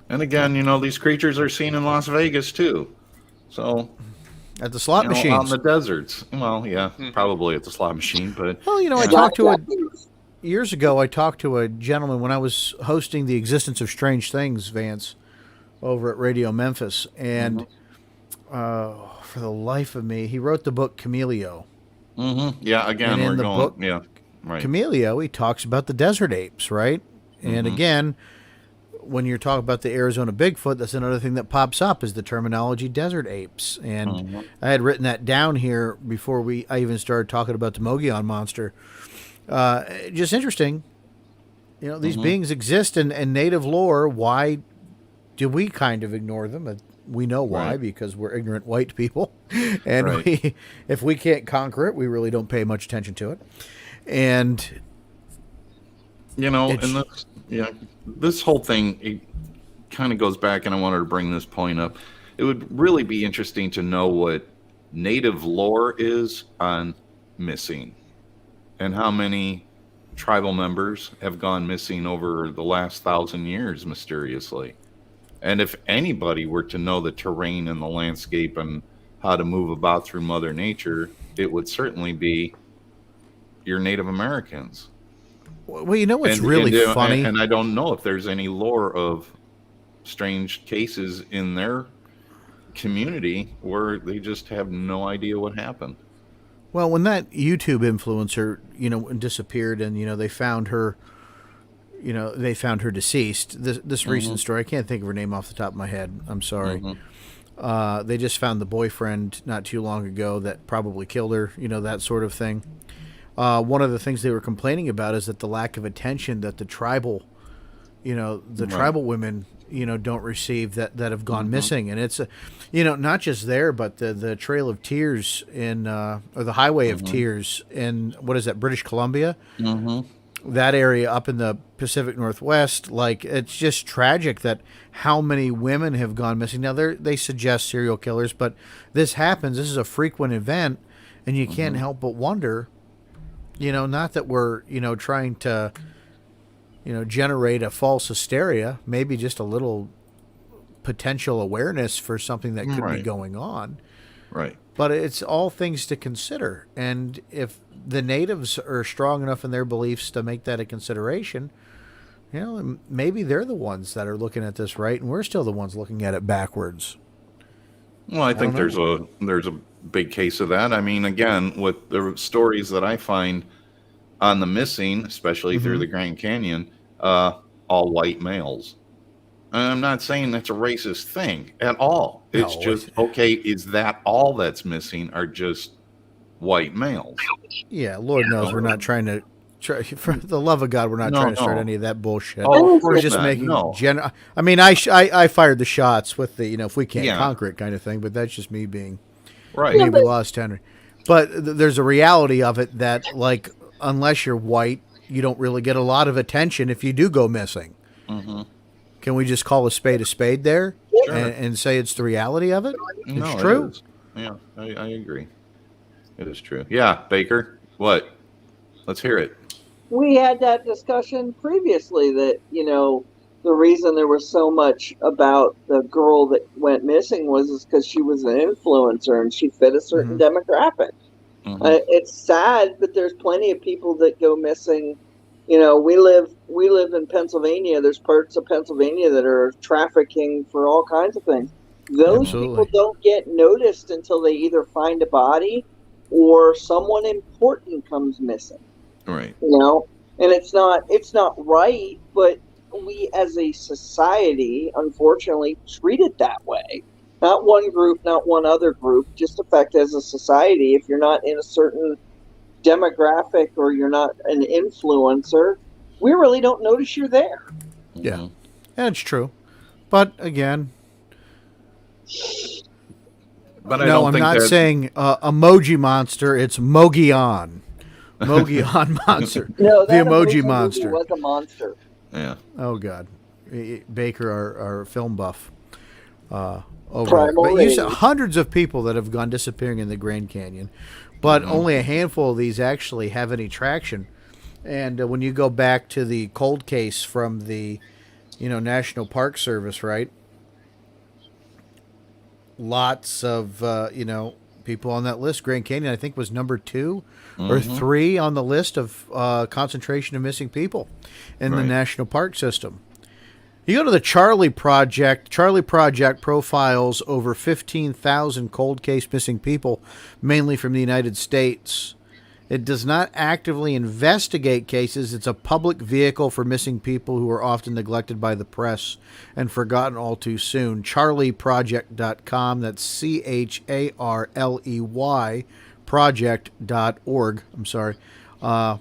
S1: And again, these creatures are seen in Las Vegas too. So
S4: at the slot machines.
S1: On the deserts. Well, yeah, probably at the slot machine, but
S4: well, I talked to years ago. I talked to a gentleman when I was hosting the Existence of Strange Things, Vance, over at Radio Memphis, and for the life of me, he wrote the book Cameleo.
S1: Yeah, again, we're going.
S4: Book,
S1: yeah, right.
S4: Cameleo, he talks about the desert apes, right? And again, when you're talking about the Arizona Bigfoot, that's another thing that pops up is the terminology desert apes. And I had written that down here before I even started talking about the Mogollon Monster. Just interesting. These beings exist in native lore. Why do we kind of ignore them? We know why, because we're ignorant white people. And if we can't conquer it, we really don't pay much attention to it. And
S1: this whole thing, it kind of goes back, and I wanted to bring this point up. It would really be interesting to know what native lore is on missing, and how many tribal members have gone missing over the last 1,000 years mysteriously. And if anybody were to know the terrain and the landscape and how to move about through Mother Nature, it would certainly be your Native Americans.
S4: Well, what's really funny?
S1: And I don't know if there's any lore of strange cases in their community where they just have no idea what happened.
S4: Well, when that YouTube influencer, disappeared, and they found her, deceased. This recent story, I can't think of her name off the top of my head. I'm sorry. They just found the boyfriend not too long ago that probably killed her. That sort of thing. One of the things they were complaining about is that the lack of attention that the tribal, tribal women, don't receive that have gone missing. And it's, not just there, but the Trail of Tears or the Highway of Tears in, what is that, British Columbia? That area up in the Pacific Northwest, it's just tragic that how many women have gone missing. Now, they suggest serial killers, but this happens. This is a frequent event, and you can't help but wonder, not that we're, trying to, generate a false hysteria, maybe just a little potential awareness for something that could be going on.
S1: Right.
S4: But it's all things to consider. And if the natives are strong enough in their beliefs to make that a consideration, maybe they're the ones that are looking at this right, and we're still the ones looking at it backwards.
S1: Well, I think there's a big case of that. I mean, again, with the stories that I find on the missing, especially through the Grand Canyon, all white males. And I'm not saying that's a racist thing at all. It's just, okay, is that all that's missing are just white males?
S4: Yeah, Lord knows we're not trying to, for the love of God, we're not trying to start any of that bullshit.
S1: Oh,
S4: we're just making I mean, I fired the shots with the, if we can't conquer it kind of thing, but that's just me being maybe lost Henry. But there's a reality of it that, unless you're white, you don't really get a lot of attention if you do go missing. Can we just call a spade there?
S1: Sure.
S4: and say it's the reality of it. It's
S1: No,
S4: true.
S1: it is. Yeah, I agree. It is true. Yeah, Baker. What? Let's hear it.
S6: We had that discussion previously that, the reason there was so much about the girl that went missing was because she was an influencer and she fit a certain demographic.
S1: Mhm.
S6: It's sad, but there's plenty of people that go missing. We live in Pennsylvania. There's parts of Pennsylvania that are trafficking for all kinds of things. Those people
S4: Absolutely.
S6: don't get noticed until they either find a body or someone important comes missing.
S1: Right.
S6: And it's not right, but we as a society unfortunately treat it that way. Not one group, not one other group, just affect as a society. If you're not in a certain demographic or you're not an influencer, we really don't notice you're there.
S4: Yeah,
S1: Mhm.
S4: that's true. But again,
S1: But I
S4: no,
S1: don't
S4: I'm
S1: think
S4: not
S1: that.
S4: saying emoji monster. It's Mogollon. Mogollon monster.
S6: No,
S4: The
S6: that
S4: emoji
S6: movie
S4: monster.
S6: was a monster.
S1: Yeah.
S4: Oh God, Baker, our film buff, over
S6: Primal
S4: there. But you said
S6: Rage.
S4: hundreds of people that have gone disappearing in the Grand Canyon, but only a handful of these actually have any traction. And when you go back to the cold case from the, National Park Service, right? Lots of people on that list. Grand Canyon, I think, was number 2 or 3 on the list of concentration of missing people in the
S1: Right.
S4: national park system. You go to the Charlie Project. Charlie Project profiles over 15,000 cold case missing people, mainly from the United States. It does not actively investigate cases. It's a public vehicle for missing people who are often neglected by the press and forgotten all too soon. CharleyProject.com. That's CHARLEY project.org. I'm sorry. I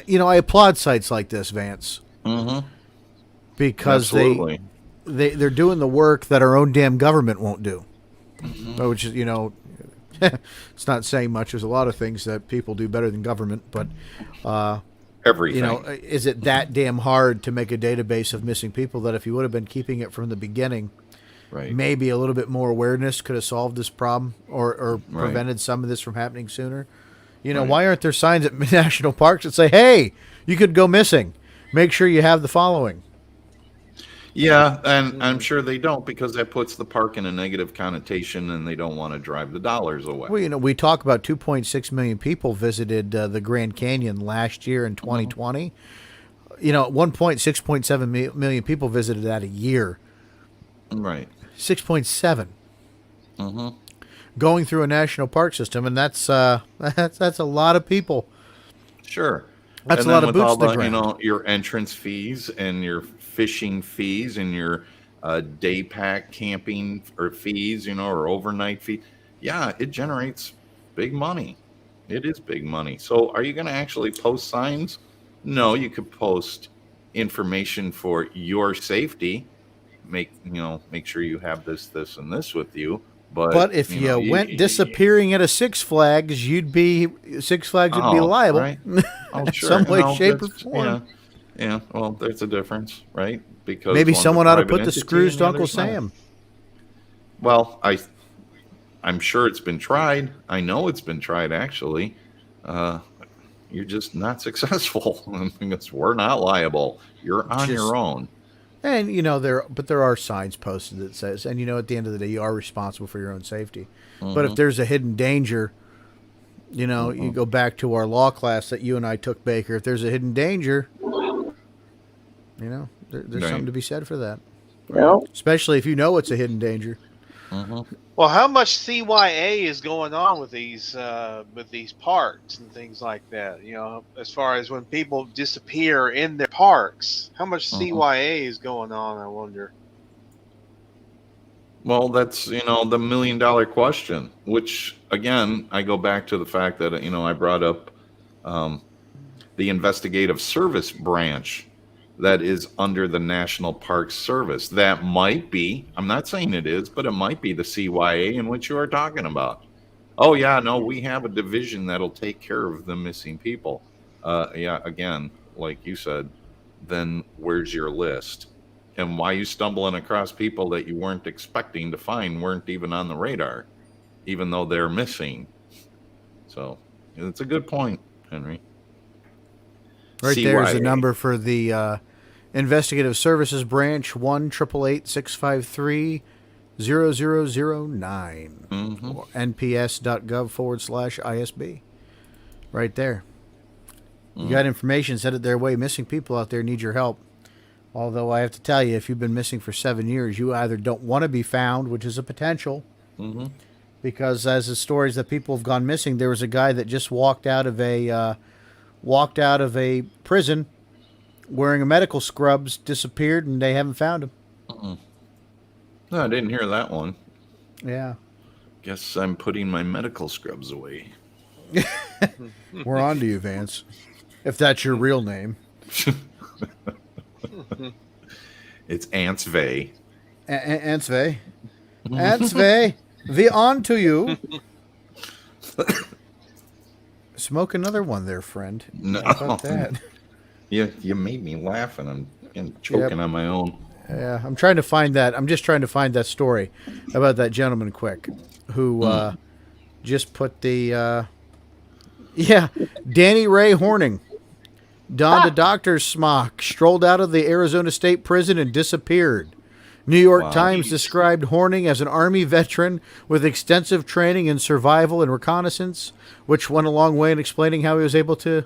S4: applaud sites like this, Vance,
S1: Mm-hmm.
S4: because
S1: Absolutely.
S4: they're doing the work that our own damn government won't do. Which is, it's not saying much. There's a lot of things that people do better than government, but
S1: Everything.
S4: is it that damn hard to make a database of missing people that if you would have been keeping it from the beginning,
S1: Right.
S4: maybe a little bit more awareness could have solved this problem or
S1: Right.
S4: prevented some of this from happening sooner?
S1: Right.
S4: Why aren't there signs at national parks that say, "Hey, you could go missing. Make sure you have the following."
S1: Yeah, and I'm sure they don't because that puts the park in a negative connotation, and they don't want to drive the dollars away.
S4: Well, we talk about 2.6 million people visited the Grand Canyon last year in 2020. At one point, 6.7 million people visited that a year.
S1: Right.
S4: 6.7
S1: Mm-hmm.
S4: going through a national park system, and that's a lot of people.
S1: Sure.
S4: That's
S1: And
S4: a lot
S1: then
S4: of
S1: with
S4: boots
S1: all
S4: to the
S1: the,
S4: ground.
S1: your entrance fees and your fishing fees and your day pack camping or fees, or overnight fee. Yeah, it generates big money. It is big money. So are you going to actually post signs? No, you could post information for your safety. Make sure you have this, and this with you.
S4: But if you went disappearing at a Six Flags, Six Flags would be
S1: oh,
S4: liable
S1: right. Oh,
S4: in
S1: sure.
S4: some way,
S1: No,
S4: shape, or
S1: that's-
S4: form.
S1: Yeah. Well, there's a difference, right? Because
S4: Maybe
S1: one's a
S4: someone ought to
S1: private
S4: put the
S1: entity
S4: screws
S1: and
S4: to
S1: the
S4: Uncle
S1: other's not.
S4: Sam.
S1: Well, I'm sure it's been tried. I know it's been tried, actually. Uh, you're just not successful because we're not liable. You're on
S4: Just
S1: your own.
S4: And there are signs posted that says, and at the end of the day, you are responsible for your own safety. But if there's a hidden danger, you go back to our law class that you and I took, Baker. If there's a hidden danger, there's
S1: Right.
S4: something to be said for that. Especially if you know it's a hidden danger.
S5: Well, how much CYA is going on with these parks and things like that? As far as when people disappear in their parks, how much CYA is going on? I wonder.
S1: Well, that's, the $1 million question, which, again, I go back to the fact that, I brought up the investigative service branch that is under the National Park Service. That might be, I'm not saying it is, but it might be the CYA in which you are talking about. Oh, yeah, no, we have a division that'll take care of the missing people. Yeah, again, like you said, then where's your list? and why you stumbling across people that you weren't expecting to find weren't even on the radar, even though they're missing. So it's a good point, Henry.
S4: Right there is the
S1: CYA.
S4: number for the Investigative Services Branch, 1-888-653-0009.
S1: Mhm.
S4: Or nps.gov/ISB. Right there. You got information, send it their way. Missing people out there need your help. Although I have to tell you, if you've been missing for 7 years, you either don't want to be found, which is a potential, because as the stories that people have gone missing, there was a guy that just walked out of a prison wearing a medical scrubs, disappeared, and they haven't found him.
S1: No, I didn't hear that one.
S4: Yeah.
S1: Guess I'm putting my medical scrubs away.
S4: We're on to you, Vance. If that's your real name.
S1: It's Ants Vey.
S4: Ansve. Ansve, we on to you. Smoke another one there, friend.
S1: No.
S4: How about that?
S1: You made me laugh, and I'm choking on my own.
S4: Yeah, I'm trying to find that. I'm just trying to find that story about that gentleman quick who just put the Danny Ray Horning donned a doctor's smock, strolled out of the Arizona State Prison, and disappeared. New York Times described Horning as an Army veteran with extensive training in survival and reconnaissance, which went a long way in explaining how he was able to,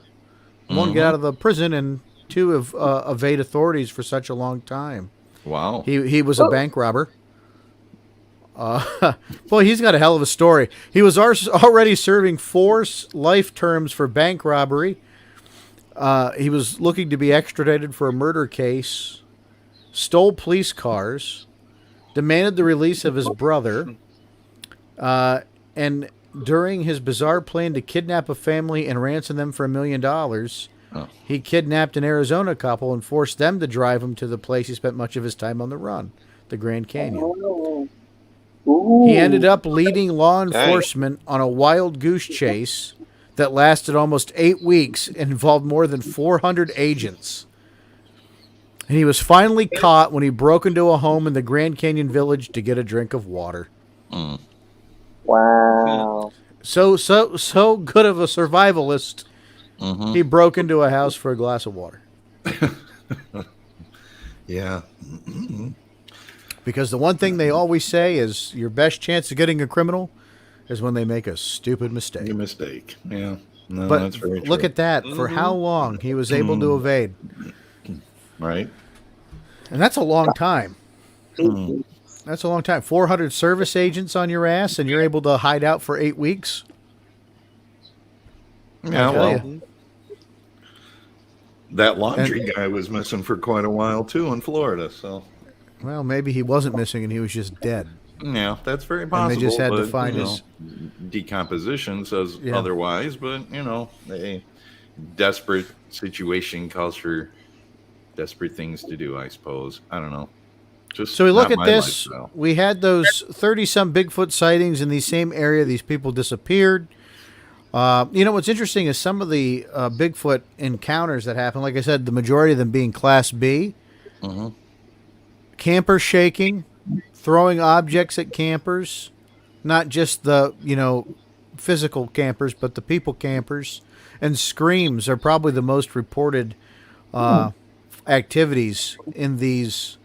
S4: one, get out of the prison, and two, evade authorities for such a long time.
S1: Wow.
S4: He was a bank robber. Well, he's got a hell of a story. He was already serving 4 life terms for bank robbery. He was looking to be extradited for a murder case, stole police cars, demanded the release of his brother, and during his bizarre plan to kidnap a family and ransom them for $1 million, he kidnapped an Arizona couple and forced them to drive him to the place he spent much of his time on the run, the Grand Canyon. He ended up leading law enforcement on a wild goose chase that lasted almost 8 weeks and involved more than 400 agents. And he was finally caught when he broke into a home in the Grand Canyon Village to get a drink of water.
S6: Wow.
S4: So good of a survivalist. He broke into a house for a glass of water.
S1: Yeah.
S4: Because the one thing they always say is your best chance of getting a criminal is when they make a stupid mistake.
S1: A mistake. Yeah. No,
S4: But
S1: that's very true.
S4: look at that. For how long he was able to evade.
S1: Right.
S4: And that's a long time. That's a long time. 400 service agents on your ass, and you're able to hide out for 8 weeks?
S1: Yeah,
S4: I tell
S1: well,
S4: ya.
S1: that laundry guy was missing for quite a while, too, in Florida, so...
S4: Well, maybe he wasn't missing and he was just dead.
S1: Yeah, that's very possible.
S4: And they just had to
S1: but,
S4: find
S1: you
S4: his...
S1: know, decomposition says
S4: Yeah.
S1: otherwise, but, you know, a desperate situation calls for desperate things to do, I suppose. I don't know. Just
S4: So we look
S1: not
S4: at
S1: my
S4: this.
S1: lifestyle.
S4: We had those 30-some Bigfoot sightings in the same area. These people disappeared. You know, what's interesting is some of the Bigfoot encounters that happen, like I said, the majority of them being Class B. Campers shaking, throwing objects at campers, not just the, physical campers, but the people campers, and screams are probably the most reported activities in these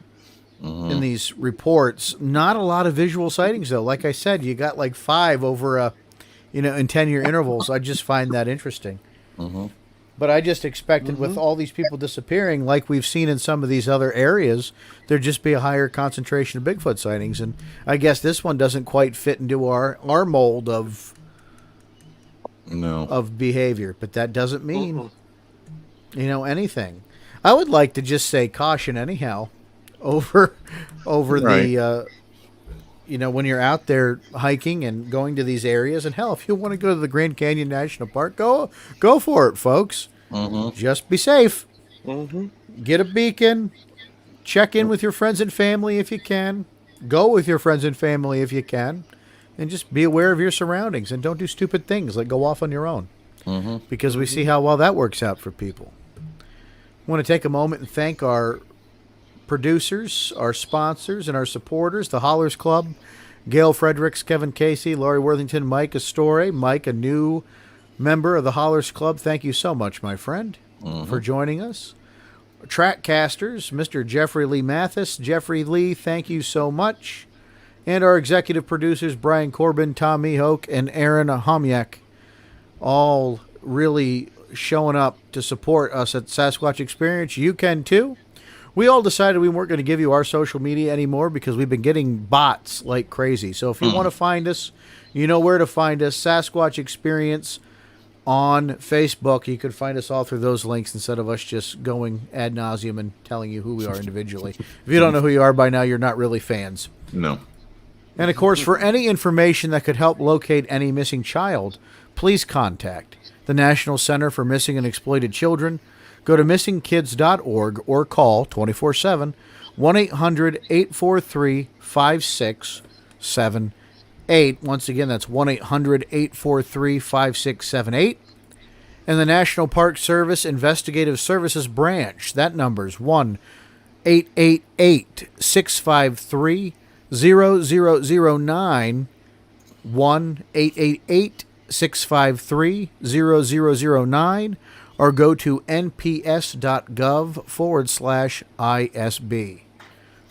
S4: reports. Not a lot of visual sightings, though. Like I said, you got like 5 over in 10-year intervals. I just find that interesting. But I just expected with all these people disappearing, like we've seen in some of these other areas, there'd just be a higher concentration of Bigfoot sightings. And I guess this one doesn't quite fit into our mold of behavior. But that doesn't mean, anything. I would like to just say caution anyhow over the... when you're out there hiking and going to these areas, and hell, if you want to go to the Grand Canyon National Park, go for it, folks. Just be safe. Get a beacon. Check in with your friends and family if you can. Go with your friends and family if you can. And just be aware of your surroundings and don't do stupid things like go off on your own. Because we see how well that works out for people. I want to take a moment and thank our producers, our sponsors, and our supporters, the Hollers Club, Gail Fredericks, Kevin Casey, Laurie Worthington, Mike Astore. Mike, a new member of the Hollers Club. Thank you so much, my friend, for joining us. Trackcasters, Mr. Jeffrey Lee Mathis. Jeffrey Lee, thank you so much. And our executive producers, Brian Corbin, Tom Mihok, and Aaron Homyak, all really showing up to support us at Sasquatch Experience. You can too. We all decided we weren't going to give you our social media anymore because we've been getting bots like crazy. So if you want to find us, you know where to find us. Sasquatch Experience on Facebook. You could find us all through those links instead of us just going ad nauseum and telling you who we are individually. If you don't know who you are by now, you're not really fans.
S1: No.
S4: And, of course, for any information that could help locate any missing child, please contact the National Center for Missing and Exploited Children. Go to missingkids.org or call 24/7 1-800-843-5678. Once again, that's 1-800-843-5678. And the National Park Service Investigative Services Branch, that number's 1-888-653-0009, 1-888-653-0009, or go to nps.gov/ISB.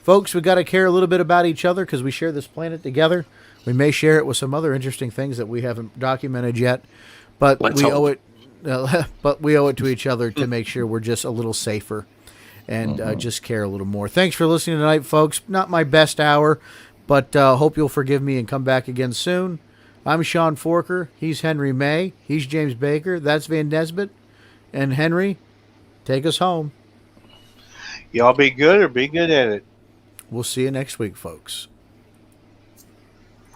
S4: Folks, we got to care a little bit about each other because we share this planet together. We may share it with some other interesting things that we haven't documented yet, but we owe it to each other to make sure we're just a little safer and just care a little more. Thanks for listening tonight, folks. Not my best hour, but hope you'll forgive me and come back again soon. I'm Sean Forker. He's Henry May. He's James Baker. That's Van Nesbitt. And Henry, take us home.
S5: Y'all be good or be good at it.
S4: We'll see you next week, folks.